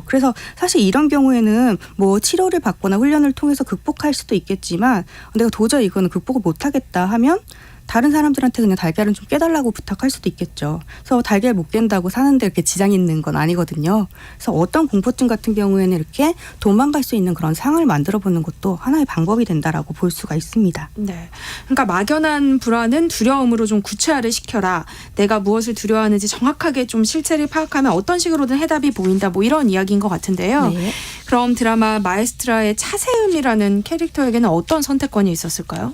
그래서 사실 이런 경우에는 뭐 치료를 받거나 훈련을 통해서 극복할 수도 있겠지만 내가 도저히 이거는 극복을 못하겠다 하면 다른 사람들한테 그냥 달걀은 좀 깨달라고 부탁할 수도 있겠죠. 그래서 달걀 못 깬다고 사는데 이렇게 지장이 있는 건 아니거든요. 그래서 어떤 공포증 같은 경우에는 이렇게 도망갈 수 있는 그런 상황을 만들어 보는 것도 하나의 방법이 된다라고 볼 수가 있습니다.
네. 그러니까 막연한 불안은 두려움으로 좀 구체화를 시켜라. 내가 무엇을 두려워하는지 정확하게 좀 실체를 파악하면 어떤 식으로든 해답이 보인다. 뭐 이런 이야기인 것 같은데요.
네.
그럼 드라마 마에스트라의 차세음이라는 캐릭터에게는 어떤 선택권이 있었을까요?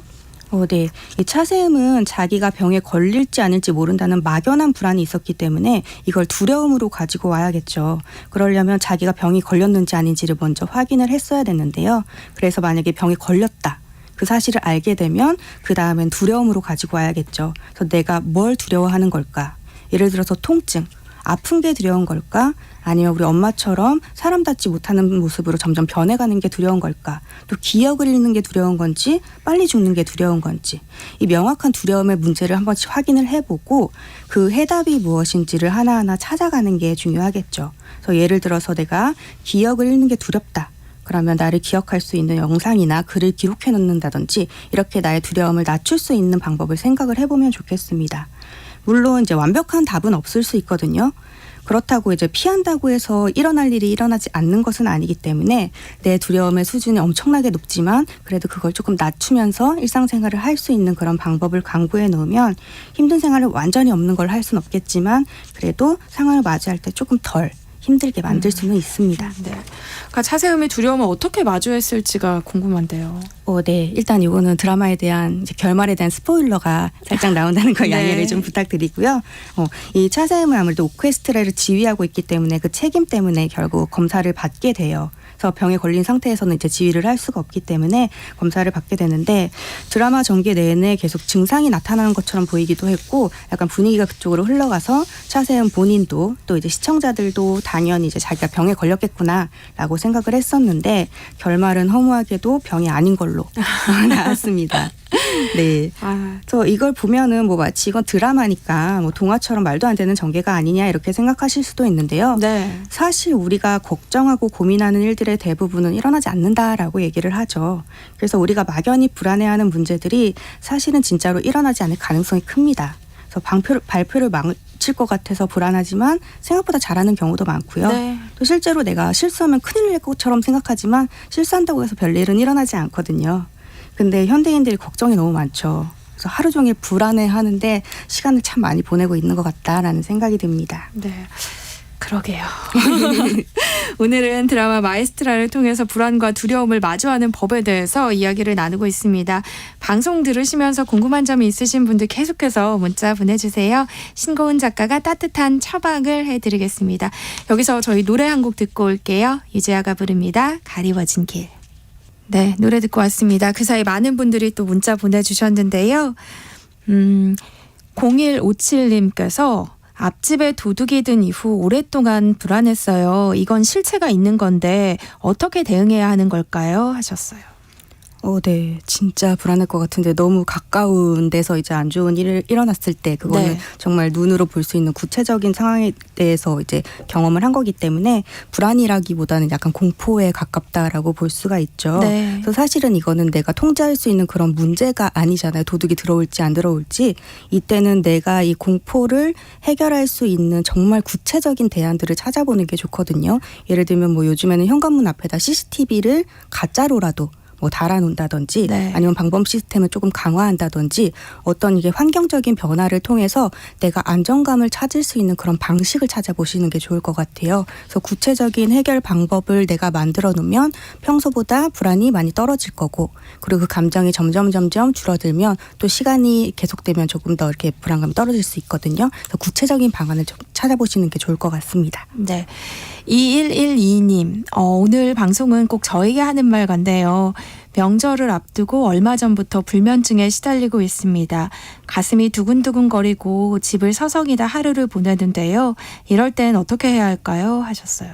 네. 이 차세음은 자기가 병에 걸릴지 아닐지 모른다는 막연한 불안이 있었기 때문에 이걸 두려움으로 가지고 와야겠죠. 그러려면 자기가 병이 걸렸는지 아닌지를 먼저 확인을 했어야 됐는데요. 그래서 만약에 병에 걸렸다. 그 사실을 알게 되면 그 다음엔 두려움으로 가지고 와야겠죠. 그래서 내가 뭘 두려워하는 걸까? 예를 들어서 통증, 아픈 게 두려운 걸까? 아니면 우리 엄마처럼 사람답지 못하는 모습으로 점점 변해가는 게 두려운 걸까? 또 기억을 잃는 게 두려운 건지 빨리 죽는 게 두려운 건지 이 명확한 두려움의 문제를 한 번씩 확인을 해보고 그 해답이 무엇인지를 하나하나 찾아가는 게 중요하겠죠. 그래서 예를 들어서 내가 기억을 잃는 게 두렵다. 그러면 나를 기억할 수 있는 영상이나 글을 기록해 놓는다든지 이렇게 나의 두려움을 낮출 수 있는 방법을 생각을 해보면 좋겠습니다. 물론 이제 완벽한 답은 없을 수 있거든요. 그렇다고 이제 피한다고 해서 일어날 일이 일어나지 않는 것은 아니기 때문에 내 두려움의 수준이 엄청나게 높지만 그래도 그걸 조금 낮추면서 일상생활을 할 수 있는 그런 방법을 강구해 놓으면 힘든 생활을 완전히 없는 걸 할 수는 없겠지만 그래도 상황을 맞이할 때 조금 덜 힘들게 만들 수는 있습니다.
네. 그러니까 차세음의 두려움을 어떻게 마주했을지가 궁금한데요.
네. 일단 이거는 드라마에 대한 이제 결말에 대한 스포일러가 살짝 나온다는 걸
네.
양해를 좀 부탁드리고요. 이 차세음은 아무래도 오케스트라를 지휘하고 있기 때문에 그 책임 때문에 결국 검사를 받게 돼요. 그래서 병에 걸린 상태에서는 이제 지휘를 할 수가 없기 때문에 검사를 받게 되는데 드라마 전개 내내 계속 증상이 나타나는 것처럼 보이기도 했고 약간 분위기가 그쪽으로 흘러가서 차세음 본인도 또 이제 시청자들도 당연히 이제 자기가 병에 걸렸겠구나라고 생각을 했었는데 결말은 허무하게도 병이 아닌 걸로 나왔습니다. 네. 그래서 이걸 보면은 뭐 마치 이건 드라마니까 뭐 동화처럼 말도 안 되는 전개가 아니냐 이렇게 생각하실 수도 있는데요.
네.
사실 우리가 걱정하고 고민하는 일들의 대부분은 일어나지 않는다라고 얘기를 하죠. 그래서 우리가 막연히 불안해하는 문제들이 사실은 진짜로 일어나지 않을 가능성이 큽니다. 그래서 발표를 망칠 것 같아서 불안하지만 생각보다 잘하는 경우도 많고요.
네.
또 실제로 내가 실수하면 큰일 날 것처럼 생각하지만 실수한다고 해서 별일은 일어나지 않거든요. 근데 현대인들이 걱정이 너무 많죠. 그래서 하루 종일 불안해하는데 시간을 참 많이 보내고 있는 것 같다라는 생각이 듭니다.
네. 그러게요. 오늘은 드라마 마에스트라를 통해서 불안과 두려움을 마주하는 법에 대해서 이야기를 나누고 있습니다. 방송 들으시면서 궁금한 점이 있으신 분들 계속해서 문자 보내주세요. 신고은 작가가 따뜻한 처방을 해드리겠습니다. 여기서 저희 노래 한 곡 듣고 올게요. 유재하가 부릅니다. 가리워진 길. 네, 노래 듣고 왔습니다. 그 사이 많은 분들이 또 문자 보내주셨는데요. 0157님께서 앞집에 도둑이 든 이후 오랫동안 불안했어요. 이건 실체가 있는 건데 어떻게 대응해야 하는 걸까요? 하셨어요.
네. 진짜 불안할 것 같은데 너무 가까운 데서 이제 안 좋은 일이 일어났을 때 그거는
네.
정말 눈으로 볼 수 있는 구체적인 상황에 대해서 이제 경험을 한 거기 때문에 불안이라기보다는 약간 공포에 가깝다라고 볼 수가 있죠.
네.
그래서 사실은 이거는 내가 통제할 수 있는 그런 문제가 아니잖아요. 도둑이 들어올지 안 들어올지. 이때는 내가 이 공포를 해결할 수 있는 정말 구체적인 대안들을 찾아보는 게 좋거든요. 예를 들면 뭐 요즘에는 현관문 앞에다 CCTV를 가짜로라도 뭐 달아놓는다든지
네.
아니면 방범 시스템을 조금 강화한다든지 어떤 이게 환경적인 변화를 통해서 내가 안정감을 찾을 수 있는 그런 방식을 찾아보시는 게 좋을 것 같아요. 그래서 구체적인 해결 방법을 내가 만들어 놓으면 평소보다 불안이 많이 떨어질 거고 그리고 그 감정이 점점 줄어들면 또 시간이 계속되면 조금 더 이렇게 불안감이 떨어질 수 있거든요. 그래서 구체적인 방안을 찾아보시는 게 좋을 것 같습니다.
네. 2112님, 오늘 방송은 꼭 저에게 하는 말 같네요. 명절을 앞두고 얼마 전부터 불면증에 시달리고 있습니다. 가슴이 두근두근거리고 집을 서성이다 하루를 보내는데요. 이럴 땐 어떻게 해야 할까요? 하셨어요.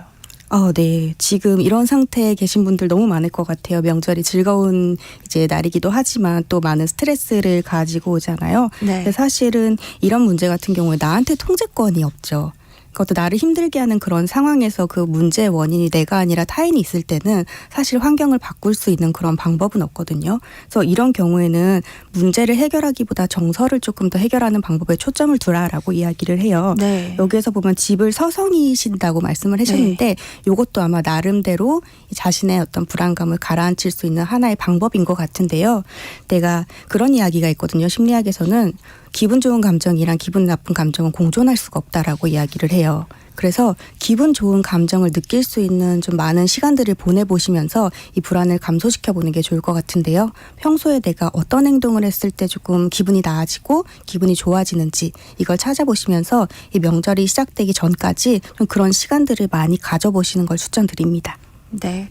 네. 지금 이런 상태에 계신 분들 너무 많을 것 같아요. 명절이 즐거운 이제 날이기도 하지만 또 많은 스트레스를 가지고 오잖아요.
네.
근데 사실은 이런 문제 같은 경우에 나한테 통제권이 없죠. 그것도 나를 힘들게 하는 그런 상황에서 그 문제의 원인이 내가 아니라 타인이 있을 때는 사실 환경을 바꿀 수 있는 그런 방법은 없거든요. 그래서 이런 경우에는 문제를 해결하기보다 정서를 조금 더 해결하는 방법에 초점을 두라라고 이야기를 해요.
네.
여기에서 보면 집을 서성이신다고 말씀을 하셨는데 이것도 아마 나름대로 자신의 어떤 불안감을 가라앉힐 수 있는 하나의 방법인 것 같은데요. 내가 그런 이야기가 있거든요. 심리학에서는 기분 좋은 감정이랑 기분 나쁜 감정은 공존할 수가 없다라고 이야기를 해요. 그래서 기분 좋은 감정을 느낄 수 있는 좀 많은 시간들을 보내보시면서 이 불안을 감소시켜보는 게 좋을 것 같은데요. 평소에 내가 어떤 행동을 했을 때 조금 기분이 나아지고 기분이 좋아지는지 이걸 찾아보시면서 이 명절이 시작되기 전까지 좀 그런 시간들을 많이 가져보시는 걸 추천드립니다.
네.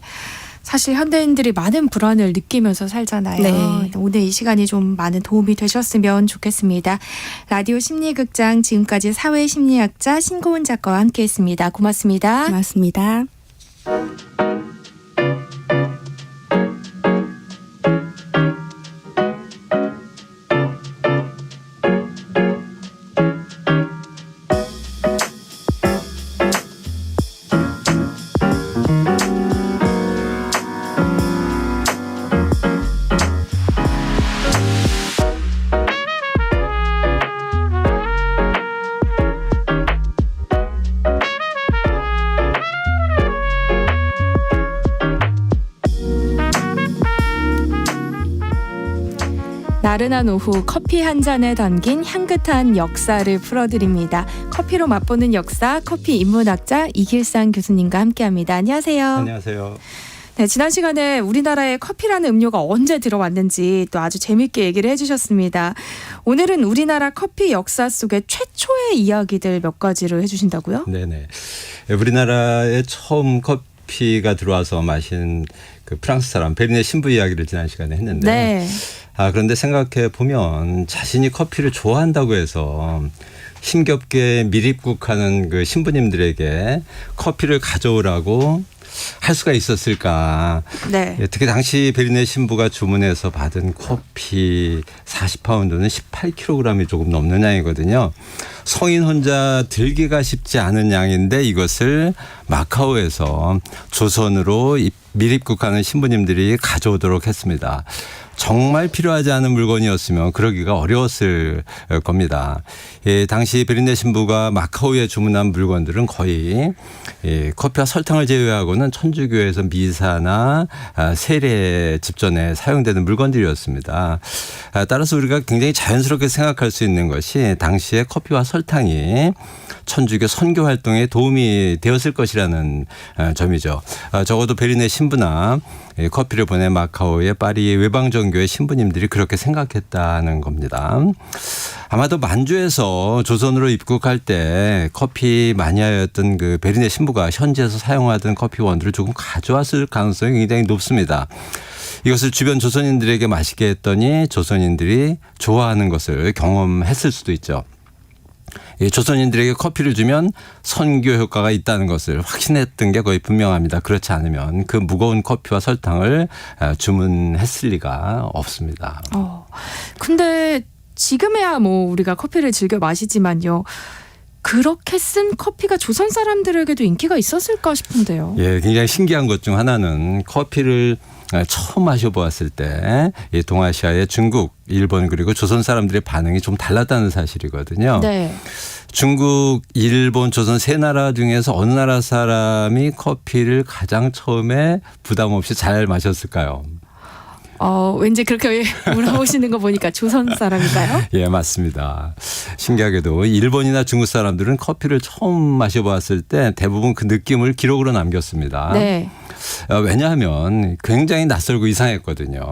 사실 현대인들이 많은 불안을 느끼면서 살잖아요.
네.
오늘 이 시간이 좀 많은 도움이 되셨으면 좋겠습니다. 라디오 심리극장 지금까지 사회심리학자 신고은 작가와 함께했습니다. 고맙습니다.
고맙습니다.
나른한 오후 커피 한 잔에 담긴 향긋한 역사를 풀어드립니다. 커피로 맛보는 역사, 커피 인문학자 이길상 교수님과 함께합니다. 안녕하세요.
안녕하세요.
네, 지난 시간에 우리나라에 커피라는 음료가 언제 들어왔는지 또 아주 재밌게 얘기를 해주셨습니다. 오늘은 우리나라 커피 역사 속의 최초의 이야기들 몇 가지를 해주신다고요?
네네. 우리나라에 처음 커피가 들어와서 마신 그 프랑스 사람 베르네 신부 이야기를 지난 시간에 했는데
네.
그런데 생각해 보면 자신이 커피를 좋아한다고 해서 힘겹게 밀입국하는 그 신부님들에게 커피를 가져오라고 할 수가 있었을까?
네.
특히 당시 베르네 신부가 주문해서 받은 커피 40파운드는 18kg이 조금 넘는 양이거든요. 성인 혼자 들기가 쉽지 않은 양인데 이것을 마카오에서 조선으로 밀입국하는 신부님들이 가져오도록 했습니다. 정말 필요하지 않은 물건이었으면 그러기가 어려웠을 겁니다. 당시 베르네 신부가 마카오에 주문한 물건들은 거의 커피와 설탕을 제외하고는 천주교에서 미사나 세례 집전에 사용되는 물건들이었습니다. 따라서 우리가 굉장히 자연스럽게 생각할 수 있는 것이 당시에 커피와 설탕이 천주교 선교 활동에 도움이 되었을 것이라는 점이죠. 적어도 베르네 신부나 커피를 보낸 마카오의 파리 외방정교의 신부님들이 그렇게 생각했다는 겁니다. 아마도 만주에서 조선으로 입국할 때 커피 마니아였던 그 베르네 신부가 현지에서 사용하던 커피 원두를 조금 가져왔을 가능성이 굉장히 높습니다. 이것을 주변 조선인들에게 마시게 했더니 조선인들이 좋아하는 것을 경험했을 수도 있죠. 조선인들에게 커피를 주면 선교 효과가 있다는 것을 확신했던 게 거의 분명합니다. 그렇지 않으면 그 무거운 커피와 설탕을 주문했을 리가 없습니다.
근데 지금에야 뭐 우리가 커피를 즐겨 마시지만요. 그렇게 쓴 커피가 조선 사람들에게도 인기가 있었을까 싶은데요.
예, 굉장히 신기한 것 중 하나는 커피를 처음 마셔보았을 때 이 동아시아의 중국, 일본 그리고 조선 사람들의 반응이 좀 달랐다는 사실이거든요.
네.
중국, 일본, 조선 세 나라 중에서 어느 나라 사람이 커피를 가장 처음에 부담 없이 잘 마셨을까요?
왠지 그렇게 물어보시는 거 보니까 조선 사람인가요?
예, 맞습니다. 신기하게도 일본이나 중국 사람들은 커피를 처음 마셔봤을 때 대부분 그 느낌을 기록으로 남겼습니다.
네.
왜냐하면 굉장히 낯설고 이상했거든요.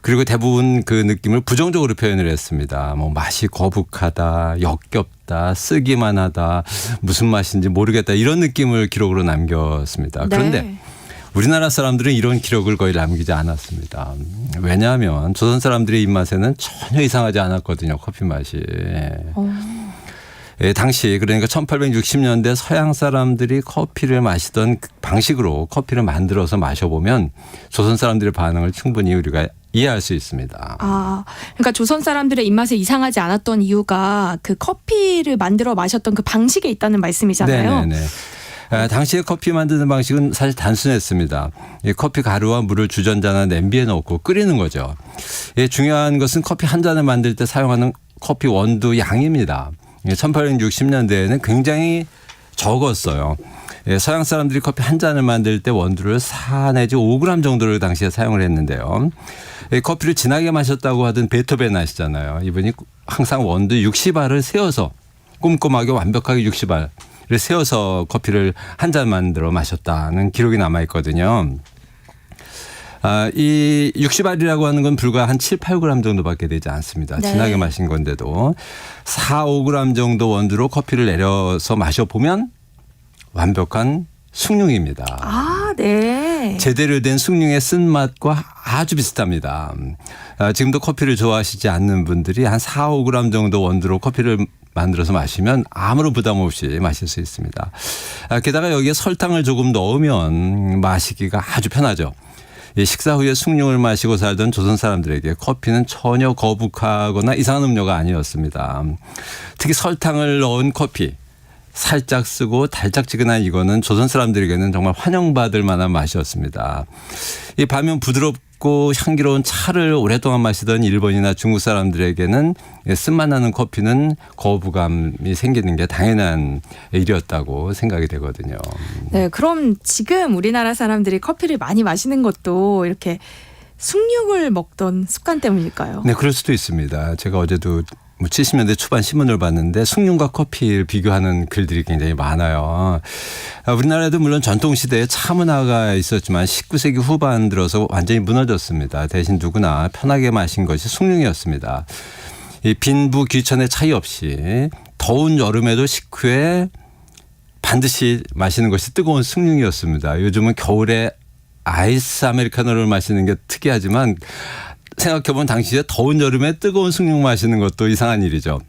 그리고 대부분 그 느낌을 부정적으로 표현을 했습니다. 뭐 맛이 거북하다, 역겹다, 쓰기만 하다, 무슨 맛인지 모르겠다 이런 느낌을 기록으로 남겼습니다. 그런데
네.
우리나라 사람들은 이런 기록을 거의 남기지 않았습니다. 왜냐하면 조선 사람들의 입맛에는 전혀 이상하지 않았거든요. 커피 맛이. 예, 당시 그러니까 1860년대 서양 사람들이 커피를 마시던 그 방식으로 커피를 만들어서 마셔보면 조선 사람들의 반응을 충분히 우리가 이해할 수 있습니다.
그러니까 조선 사람들의 입맛에 이상하지 않았던 이유가 그 커피를 만들어 마셨던 그 방식에 있다는 말씀이잖아요.
네네네. 당시에 커피 만드는 방식은 사실 단순했습니다. 커피 가루와 물을 주전자나 냄비에 넣고 끓이는 거죠. 중요한 것은 커피 한 잔을 만들 때 사용하는 커피 원두 양입니다. 1860년대에는 굉장히 적었어요. 서양 사람들이 커피 한 잔을 만들 때 원두를 4 내지 5g 정도를 당시에 사용을 했는데요. 커피를 진하게 마셨다고 하던 베토벤 아시잖아요. 이분이 항상 원두 60알을 세어서 꼼꼼하게 완벽하게 60알 세어서 커피를 한 잔 만들어 마셨다는 기록이 남아있거든요. 이 60알이라고 하는 건 불과 한 7, 8g 정도밖에 되지 않습니다.
네.
진하게 마신 건데도 4, 5g 정도 원두로 커피를 내려서 마셔보면 완벽한 숭늉입니다.
네.
제대로 된 숭늉의 쓴맛과 아주 비슷합니다. 지금도 커피를 좋아하시지 않는 분들이 한 4, 5g 정도 원두로 커피를 만들어서 마시면 아무런 부담 없이 마실 수 있습니다. 게다가 여기에 설탕을 조금 넣으면 마시기가 아주 편하죠. 식사 후에 숭늉을 마시고 살던 조선 사람들에게 커피는 전혀 거북하거나 이상한 음료가 아니었습니다. 특히 설탕을 넣은 커피. 살짝 쓰고 달짝지근한 이거는 조선 사람들에게는 정말 환영받을 만한 맛이었습니다. 이 반면 부드럽고 향기로운 차를 오랫동안 마시던 일본이나 중국 사람들에게는 쓴맛 나는 커피는 거부감이 생기는 게 당연한 일이었다고 생각이 되거든요.
네, 그럼 지금 우리나라 사람들이 커피를 많이 마시는 것도 이렇게 숭늉을 먹던 습관 때문일까요?
네, 그럴 수도 있습니다. 제가 어제도 70년대 초반 신문을 봤는데 숭늉과 커피를 비교하는 글들이 굉장히 많아요. 우리나라에도 물론 전통시대에 차 문화가 있었지만 19세기 후반 들어서 완전히 무너졌습니다. 대신 누구나 편하게 마신 것이 숭늉이었습니다. 이 빈부 귀천의 차이 없이 더운 여름에도 식후에 반드시 마시는 것이 뜨거운 숭늉이었습니다. 요즘은 겨울에 아이스 아메리카노를 마시는 게 특이하지만 생각해보면 당시에 더운 여름에 뜨거운 숭늉 마시는 것도 이상한 일이죠.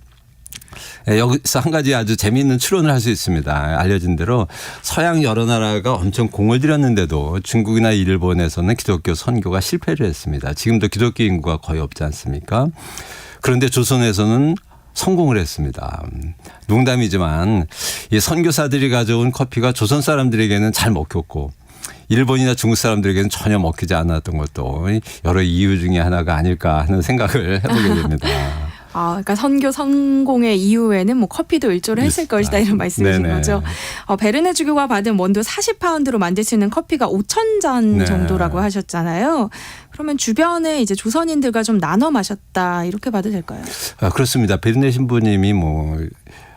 여기서 한 가지 아주 재미있는 추론을 할 수 있습니다. 알려진 대로 서양 여러 나라가 엄청 공을 들였는데도 중국이나 일본에서는 기독교 선교가 실패를 했습니다. 지금도 기독교 인구가 거의 없지 않습니까? 그런데 조선에서는 성공을 했습니다. 농담이지만 이 선교사들이 가져온 커피가 조선 사람들에게는 잘 먹혔고 일본이나 중국 사람들에게는 전혀 먹히지 않았던 것도 여러 이유 중에 하나가 아닐까 하는 생각을 해보게 됩니다.
그러니까 선교 성공의 이후에는 뭐 커피도 일조를 했을 것이다 이런 말씀이신
네네.
거죠. 베르네 주교가 받은 원두 40파운드로 만들 수 있는 커피가 5,000잔
네.
정도라고 하셨잖아요. 그러면 주변에 이제 조선인들과 좀 나눠 마셨다 이렇게 봐도 될까요?
그렇습니다. 베르네 신부님이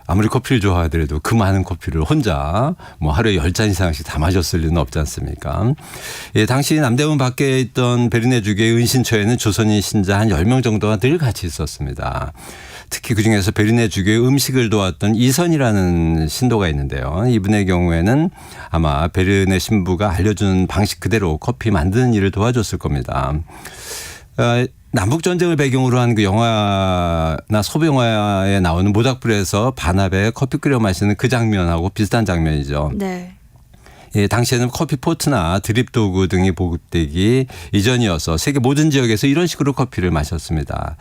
아무리 커피를 좋아하더라도 그 많은 커피를 혼자 하루에 10잔 이상씩 다 마셨을 리는 없지 않습니까? 당시 남대문 밖에 있던 베르네 주교의 은신처에는 조선인 신자 한 10명 정도가 늘 같이 있었습니다. 특히 그중에서 베르네 주교의 음식을 도왔던 이선이라는 신도가 있는데요. 이분의 경우에는 아마 베르네 신부가 알려준 방식 그대로 커피 만드는 일을 도와줬을 겁니다. 남북전쟁을 배경으로 한 그 영화나 소비 영화에 나오는 모닥불에서 반합에 커피 끓여 마시는 그 장면하고 비슷한 장면이죠.
네.
당시에는 커피 포트나 드립 도구 등이 보급되기 이전이어서 세계 모든 지역에서 이런 식으로 커피를 마셨습니다.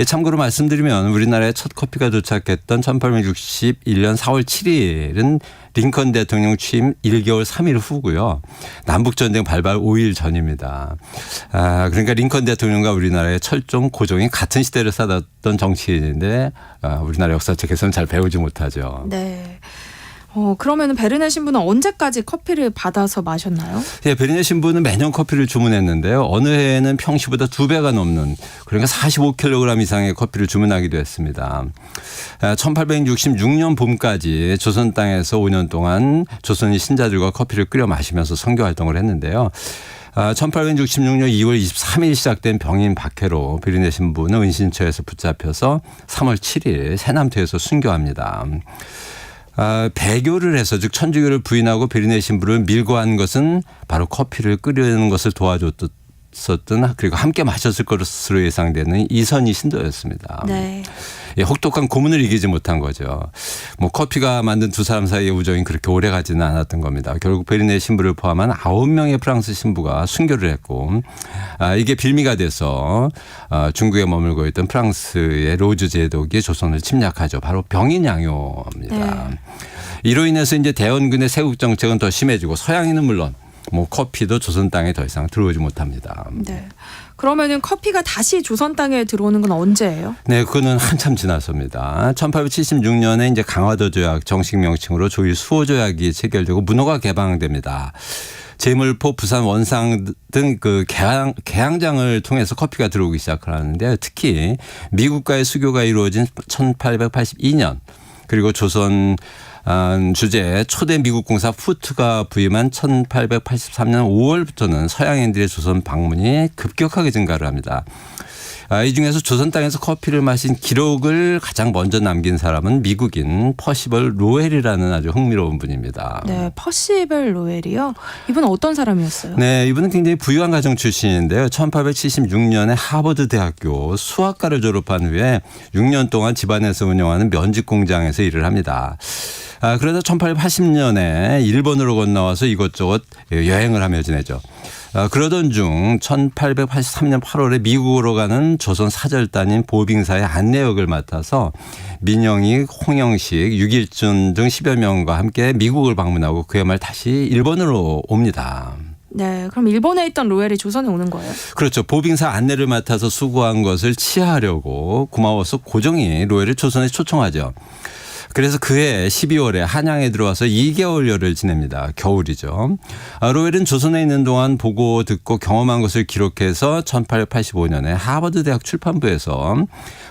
참고로 말씀드리면 우리나라에 첫 커피가 도착했던 1861년 4월 7일은 링컨 대통령 취임 1개월 3일 후고요. 남북전쟁 발발 5일 전입니다. 그러니까 링컨 대통령과 우리나라의 철종, 고종이 같은 시대를 살았던 정치인인데 우리나라 역사책에서는 잘 배우지 못하죠.
네. 그러면 베르네 신부는 언제까지 커피를 받아서 마셨나요?
예, 베르네 신부는 매년 커피를 주문했는데요. 어느 해에는 평시보다 2배가 넘는 그러니까 45kg 이상의 커피를 주문하기도 했습니다. 1866년 봄까지 조선 땅에서 5년 동안 조선인 신자들과 커피를 끓여 마시면서 선교 활동을 했는데요. 1866년 2월 23일 시작된 병인 박해로 베르네 신부는 은신처에서 붙잡혀서 3월 7일 새남토에서 순교합니다. 배교를 해서 즉 천주교를 부인하고 베르네 신부를 밀고 한 것은 바로 커피를 끓이는 것을 도와줬던 그리고 함께 마셨을 것으로 예상되는 이선희 신도였습니다.
네.
예, 혹독한 고문을 이기지 못한 거죠. 뭐 커피가 만든 두 사람 사이의 우정이 그렇게 오래 가지는 않았던 겁니다. 결국 베르네 신부를 포함한 9명의 프랑스 신부가 순교를 했고 이게 빌미가 돼서 중국에 머물고 있던 프랑스의 로즈 제독이 조선을 침략하죠. 바로 병인 양요입니다.
네.
이로 인해서 이제 대원군의 세국 정책은 더 심해지고 서양인은 물론 뭐 커피도 조선 땅에 더 이상 들어오지 못합니다.
네. 그러면은 커피가 다시 조선 땅에 들어오는 건 언제예요?
네, 그거는 한참 지나서입니다. 1876년에 이제 강화도 조약 정식 명칭으로 조일 수호 조약이 체결되고 문호가 개방됩니다. 제물포, 부산, 원상 등 그 개항장을 통해서 커피가 들어오기 시작하는데 특히 미국과의 수교가 이루어진 1882년 그리고 조선 주재 초대 미국 공사 푸트가 부임한 1883년 5월부터는 서양인들의 조선 방문이 급격하게 증가를 합니다. 이 중에서 조선 땅에서 커피를 마신 기록을 가장 먼저 남긴 사람은 미국인 퍼시벌 로웰이라는 아주 흥미로운 분입니다.
네, 퍼시벌 로웰이요. 이분은 어떤 사람이었어요?
네, 이분은 굉장히 부유한 가정 출신인데요. 1876년에 하버드 대학교 수학과를 졸업한 후에 6년 동안 집안에서 운영하는 면직 공장에서 일을 합니다. 그러다 1880년에 일본으로 건너와서 이것저것 여행을 하며 지내죠. 그러던 중 1883년 8월에 미국으로 가는 조선 사절단인 보빙사의 안내역을 맡아서 민영익, 홍영식, 유길준 등 10여 명과 함께 미국을 방문하고 그의 말 다시 일본으로 옵니다.
네, 그럼 일본에 있던 로웰이 조선에 오는 거예요?
그렇죠. 보빙사 안내를 맡아서 수고한 것을 치하하려고 고마워서 고종이 로웰을 조선에 초청하죠. 그래서 그해 12월에 한양에 들어와서 2개월여를 지냅니다. 겨울이죠. 로웰은 조선에 있는 동안 보고 듣고 경험한 것을 기록해서 1885년에 하버드 대학 출판부에서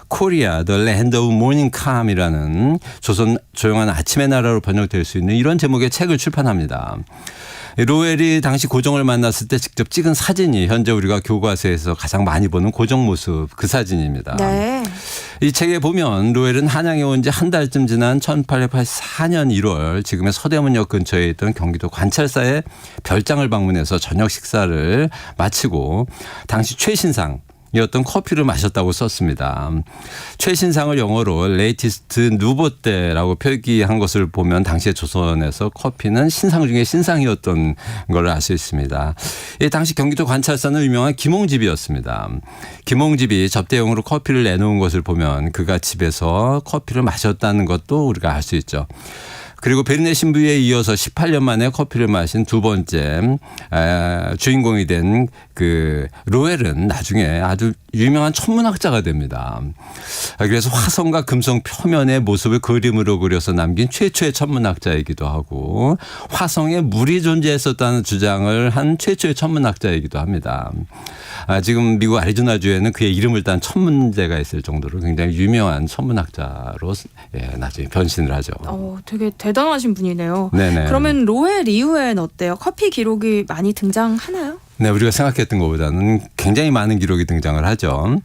코리아 The Land of Morning Calm이라는 조선 조용한 아침의 나라로 번역될 수 있는 이런 제목의 책을 출판합니다. 로웰이 당시 고종을 만났을 때 직접 찍은 사진이 현재 우리가 교과서에서 가장 많이 보는 고종 모습 그 사진입니다.
네.
이 책에 보면 로웰은 한양에 온 지 한 달쯤 지난 1884년 1월 지금의 서대문역 근처에 있던 경기도 관찰사의 별장을 방문해서 저녁 식사를 마치고 당시 최신상 이었던 커피를 마셨다고 썼습니다. 최신상을 영어로 레이티스트 누보떼라고 표기한 것을 보면 당시의 조선에서 커피는 신상 중에 신상이었던 걸 알 수 있습니다. 당시 경기도 관찰사는 유명한 김홍집이었습니다. 김홍집이 접대용으로 커피를 내놓은 것을 보면 그가 집에서 커피를 마셨다는 것도 우리가 알 수 있죠. 그리고 베르네 신부에 이어서 18년 만에 커피를 마신 두 번째 주인공이 된 그 로웰은 나중에 아주 유명한 천문학자가 됩니다. 그래서 화성과 금성 표면의 모습을 그림으로 그려서 남긴 최초의 천문학자이기도 하고 화성에 물이 존재했었다는 주장을 한 최초의 천문학자이기도 합니다. 지금 미국 애리조나주에는 그의 이름을 딴 천문대가 있을 정도로 굉장히 유명한 천문학자로 나중에 변신을 하죠.
되게 대단하신 분이네요.
네네.
그러면 로웰 이후엔 어때요? 커피 기록이 많이 등장하나요?
네, 우리가 생각했던 것보다는 굉장히 많은 기록이 등장을 하죠.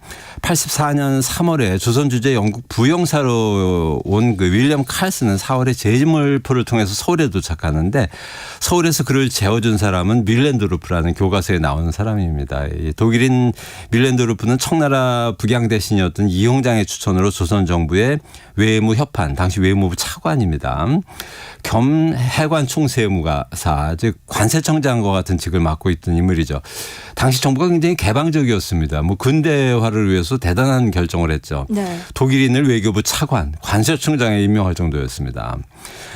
84년 3월에 조선 주재 영국 부영사로 온 그 윌리엄 칼슨은 4월에 제물포를 통해서 서울에 도착하는데 서울에서 그를 재워준 사람은 밀렌도르프라는 교과서에 나오는 사람입니다. 독일인 밀렌도르프는 청나라 북양대신이었던 이홍장의 추천으로 조선 정부의 외무협판, 당시 외무부 차관입니다. 겸 해관 총세무사, 즉 관세청장과 같은 직을 맡고 있던 인물이죠. 당시 정부가 굉장히 개방적이었습니다. 뭐 근대화를 위해서 대단한 결정을 했죠.
네.
독일인을 외교부 차관, 관세청장에 임명할 정도였습니다.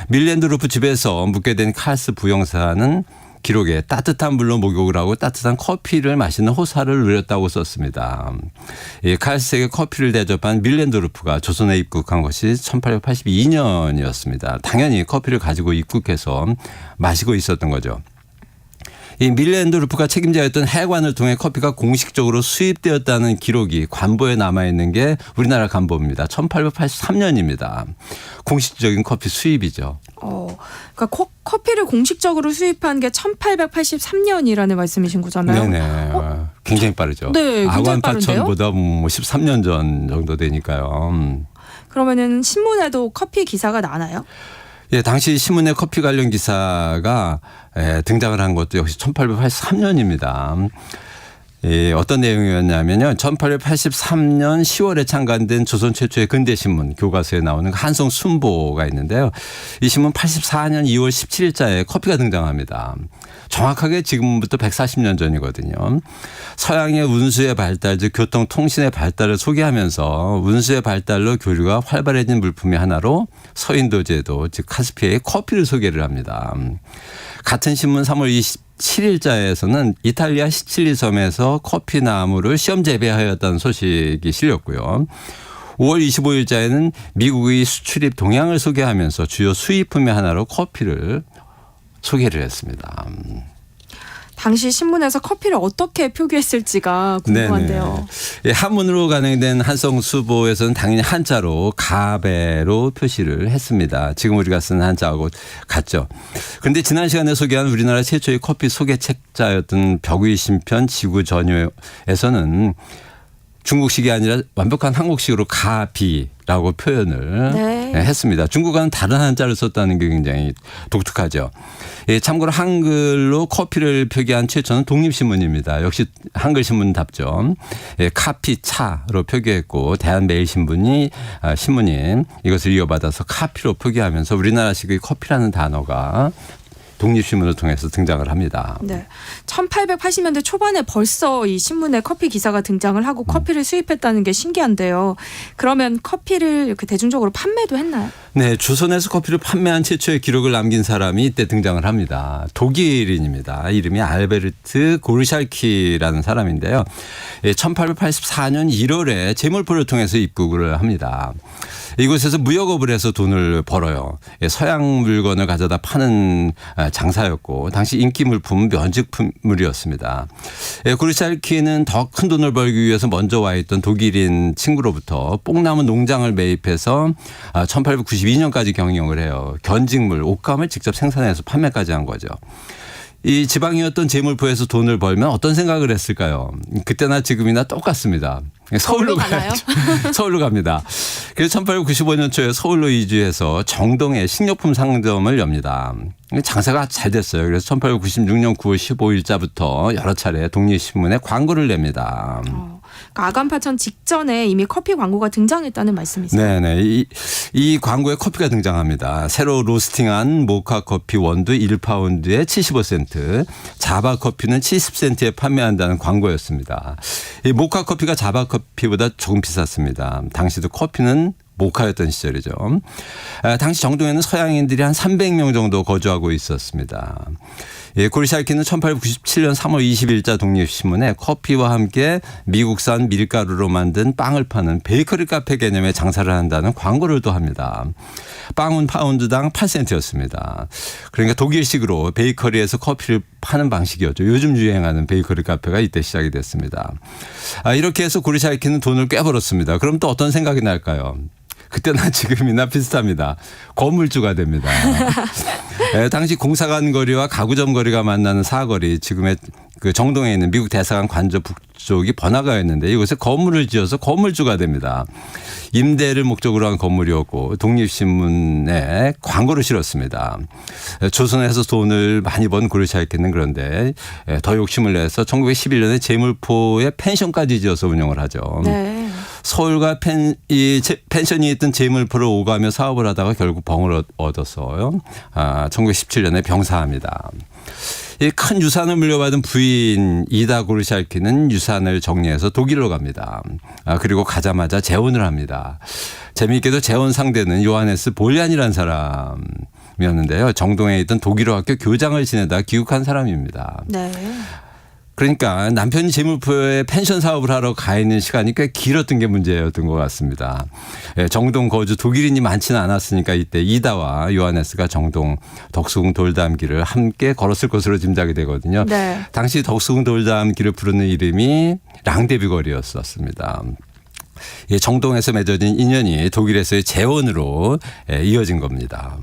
밀렌도르프 집에서 묵게 된 칼스 부영사는 기록에 따뜻한 물로 목욕을 하고 따뜻한 커피를 마시는 호사를 누렸다고 썼습니다. 칼스에게 커피를 대접한 밀렌도르프가 조선에 입국한 것이 1882년이었습니다. 당연히 커피를 가지고 입국해서 마시고 있었던 거죠. 이 밀렌도르프가 책임자였던 해관을 통해 커피가 공식적으로 수입되었다는 기록이 관보에 남아있는 게 우리나라 관보입니다. 1883년입니다. 공식적인 커피 수입이죠.
그러니까 커피를 공식적으로 수입한 게 1883년이라는 말씀이신 거잖아요.
네네. 굉장히 빠르죠.
네, 굉장히 빠른데요.
아관파천보다 뭐 13년 전 정도 되니까요.
그러면은 신문에도 커피 기사가 나나요?
예, 당시 신문에 커피 관련 기사가 등장을 한 것도 역시 1883년입니다. 어떤 내용이었냐면요. 1883년 10월에 창간된 조선 최초의 근대신문 교과서에 나오는 한성 순보가 있는데요. 이 신문 84년 2월 17일자에 커피가 등장합니다. 정확하게 지금부터 140년 전이거든요. 서양의 운수의 발달, 즉 교통통신의 발달을 소개하면서 운수의 발달로 교류가 활발해진 물품의 하나로 서인도제도, 즉 카스피해의 커피를 소개를 합니다. 같은 신문 3월 27일자에서는 이탈리아 시칠리 섬에서 커피 나무를 시험 재배하였다는 소식이 실렸고요. 5월 25일자에는 미국의 수출입 동향을 소개하면서 주요 수입품의 하나로 커피를 소개를 했습니다.
당시 신문에서 커피를 어떻게 표기했을지가 궁금한데요.
네네. 한문으로 간행된 한성수보에서는 당연히 한자로 가배로 표시를 했습니다. 지금 우리가 쓰는 한자하고 같죠. 그런데 지난 시간에 소개한 우리나라 최초의 커피 소개책자였던 벽의 신편 지구전요에서는 중국식이 아니라 완벽한 한국식으로 가비라고 표현을 했습니다. 중국어는 다른 한자를 썼다는 게 굉장히 독특하죠. 참고로 한글로 커피를 표기한 최초는 독립신문입니다. 역시 한글신문답죠. 카피차로 표기했고 대한매일신문이 이것을 이어받아서 카피로 표기하면서 우리나라식의 커피라는 단어가 독립신문을 통해서 등장을 합니다.
네, 1880년대 초반에 벌써 이 신문에 커피 기사가 등장을 하고 커피를 수입했다는 게 신기한데요. 그러면 커피를 이렇게 대중적으로 판매도 했나요?
네, 조선에서 커피를 판매한 최초의 기록을 남긴 사람이 이때 등장을 합니다. 독일인입니다. 이름이 알베르트 고르샬키라는 사람인데요. 1884년 1월에 제물포를 통해서 입국을 합니다. 이곳에서 무역업을 해서 돈을 벌어요. 서양 물건을 가져다 파는 장사였고 당시 인기 물품은 면직물이었습니다. 고르샬키는 더 큰 돈을 벌기 위해서 먼저 와 있던 독일인 친구로부터 뽕나무 농장을 매입해서 1892년까지 경영을 해요. 견직물, 옷감을 직접 생산해서 판매까지 한 거죠. 이 지방이었던 제물포에서 돈을 벌면 어떤 생각을 했을까요? 그때나 지금이나 똑같습니다. 서울로 가요. 서울로 갑니다. 그래서 1895년 초에 서울로 이주해서 정동에 식료품 상점을 엽니다. 장사가 잘 됐어요. 그래서 1896년 9월 15일자부터 여러 차례 독립신문에 광고를 냅니다.
아간파천 직전에 이미 커피 광고가 등장했다는 말씀이세요?
네네. 이 광고에 커피가 등장합니다. 새로 로스팅한 모카 커피 원두 1파운드에 75센트, 자바 커피는 70센트에 판매한다는 광고였습니다. 이 모카 커피가 자바 커피보다 조금 비쌌습니다. 당시도 커피는 모카였던 시절이죠. 당시 정동에는 서양인들이 한 300명 정도 거주하고 있었습니다. 고르샬키는 1897년 3월 20일자 독립신문에 커피와 함께 미국산 밀가루로 만든 빵을 파는 베이커리 카페 개념의 장사를 한다는 광고를 또 합니다. 빵은 파운드당 8센트였습니다. 그러니까 독일식으로 베이커리에서 커피를 파는 방식이었죠. 요즘 유행하는 베이커리 카페가 이때 시작이 됐습니다. 이렇게 해서 고르샬키는 돈을 꽤 벌었습니다. 그럼 또 어떤 생각이 날까요? 그때나 지금이나 비슷합니다. 건물주가 됩니다. 당시 공사관 거리와 가구점 거리가 만나는 사거리, 지금의 그 정동에 있는 미국 대사관 관저 북쪽이 번화가였는데 이곳에 건물을 지어서 건물주가 됩니다. 임대를 목적으로 한 건물이었고 독립신문에 광고를 실었습니다. 조선에서 돈을 많이 번 고르샬키는 그런데 더 욕심을 내서 1911년에 제물포에 펜션까지 지어서 운영을 하죠.
네.
서울과 펜션이 있던 제물포를 오가며 사업을 하다가 결국 병을 얻었어요. 1917년에 병사합니다. 이 큰 유산을 물려받은 부인 이다 고르샬키는 유산을 정리해서 독일로 갑니다. 그리고 가자마자 재혼을 합니다. 재미있게도 재혼 상대는 요하네스 볼얀이라는 사람. 사람이었는데요. 정동에 있던 독일어 학교 교장을 지내다 귀국한 사람입니다.
네.
그러니까 남편이 재물포에 펜션 사업을 하러 가 있는 시간이 꽤 길었던 게 문제였던 것 같습니다. 정동 거주 독일인이 많지는 않았으니까 이때 이다와 요하네스가 정동 덕수궁 돌담길을 함께 걸었을 것으로 짐작이 되거든요.
네.
당시 덕수궁 돌담길을 부르는 이름이 랑데비거리였었습니다. 정동에서 맺어진 인연이 독일에서의 재혼으로 이어진 겁니다.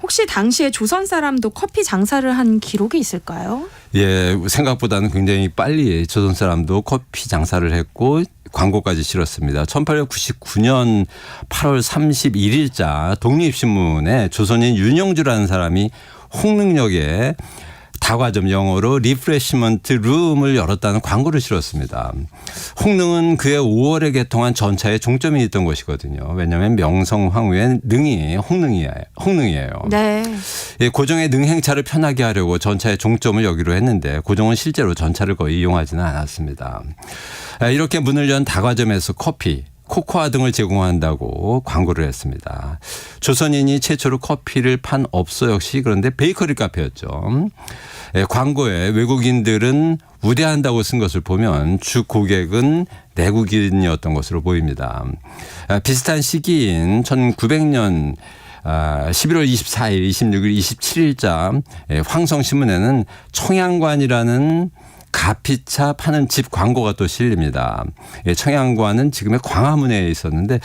혹시 당시에 조선 사람도 커피 장사를 한 기록이 있을까요?
예, 생각보다는 굉장히 빨리 조선 사람도 커피 장사를 했고 광고까지 실었습니다. 1899년 8월 31일자 독립신문에 조선인 윤영주라는 사람이 홍릉역에 다과점 영어로 리프레시먼트 룸을 열었다는 광고를 실었습니다. 홍릉은 그해 5월에 개통한 전차의 종점이 있던 곳이거든요. 왜냐하면 명성 황후의 능이 홍릉이에요.
네.
고종의 능 행차를 편하게 하려고 전차의 종점을 여기로 했는데 고종은 실제로 전차를 거의 이용하지는 않았습니다. 이렇게 문을 연 다과점에서 커피, 코코아 등을 제공한다고 광고를 했습니다. 조선인이 최초로 커피를 판 업소 역시 그런데 베이커리 카페였죠. 광고에 외국인들은 우대한다고 쓴 것을 보면 주 고객은 내국인이었던 것으로 보입니다. 비슷한 시기인 1900년 11월 24일, 26일, 27일자 황성신문에는 청양관이라는 가피차 파는 집 광고가 또 실립니다. 청양관은 지금의 광화문에 있었는데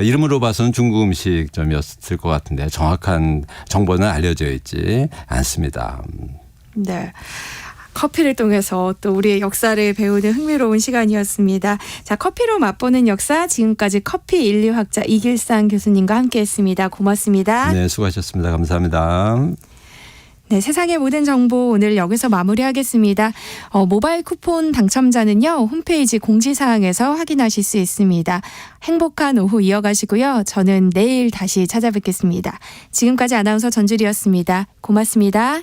이름으로 봐서는 중국 음식점이었을 것 같은데 정확한 정보는 알려져 있지 않습니다.
네. 커피를 통해서 또 우리의 역사를 배우는 흥미로운 시간이었습니다. 자, 커피로 맛보는 역사 지금까지 커피 인류학자 이길상 교수님과 함께했습니다. 고맙습니다.
네, 수고하셨습니다. 감사합니다.
네, 세상의 모든 정보 오늘 여기서 마무리하겠습니다. 모바일 쿠폰 당첨자는요, 홈페이지 공지사항에서 확인하실 수 있습니다. 행복한 오후 이어가시고요. 저는 내일 다시 찾아뵙겠습니다. 지금까지 아나운서 전주리였습니다. 고맙습니다.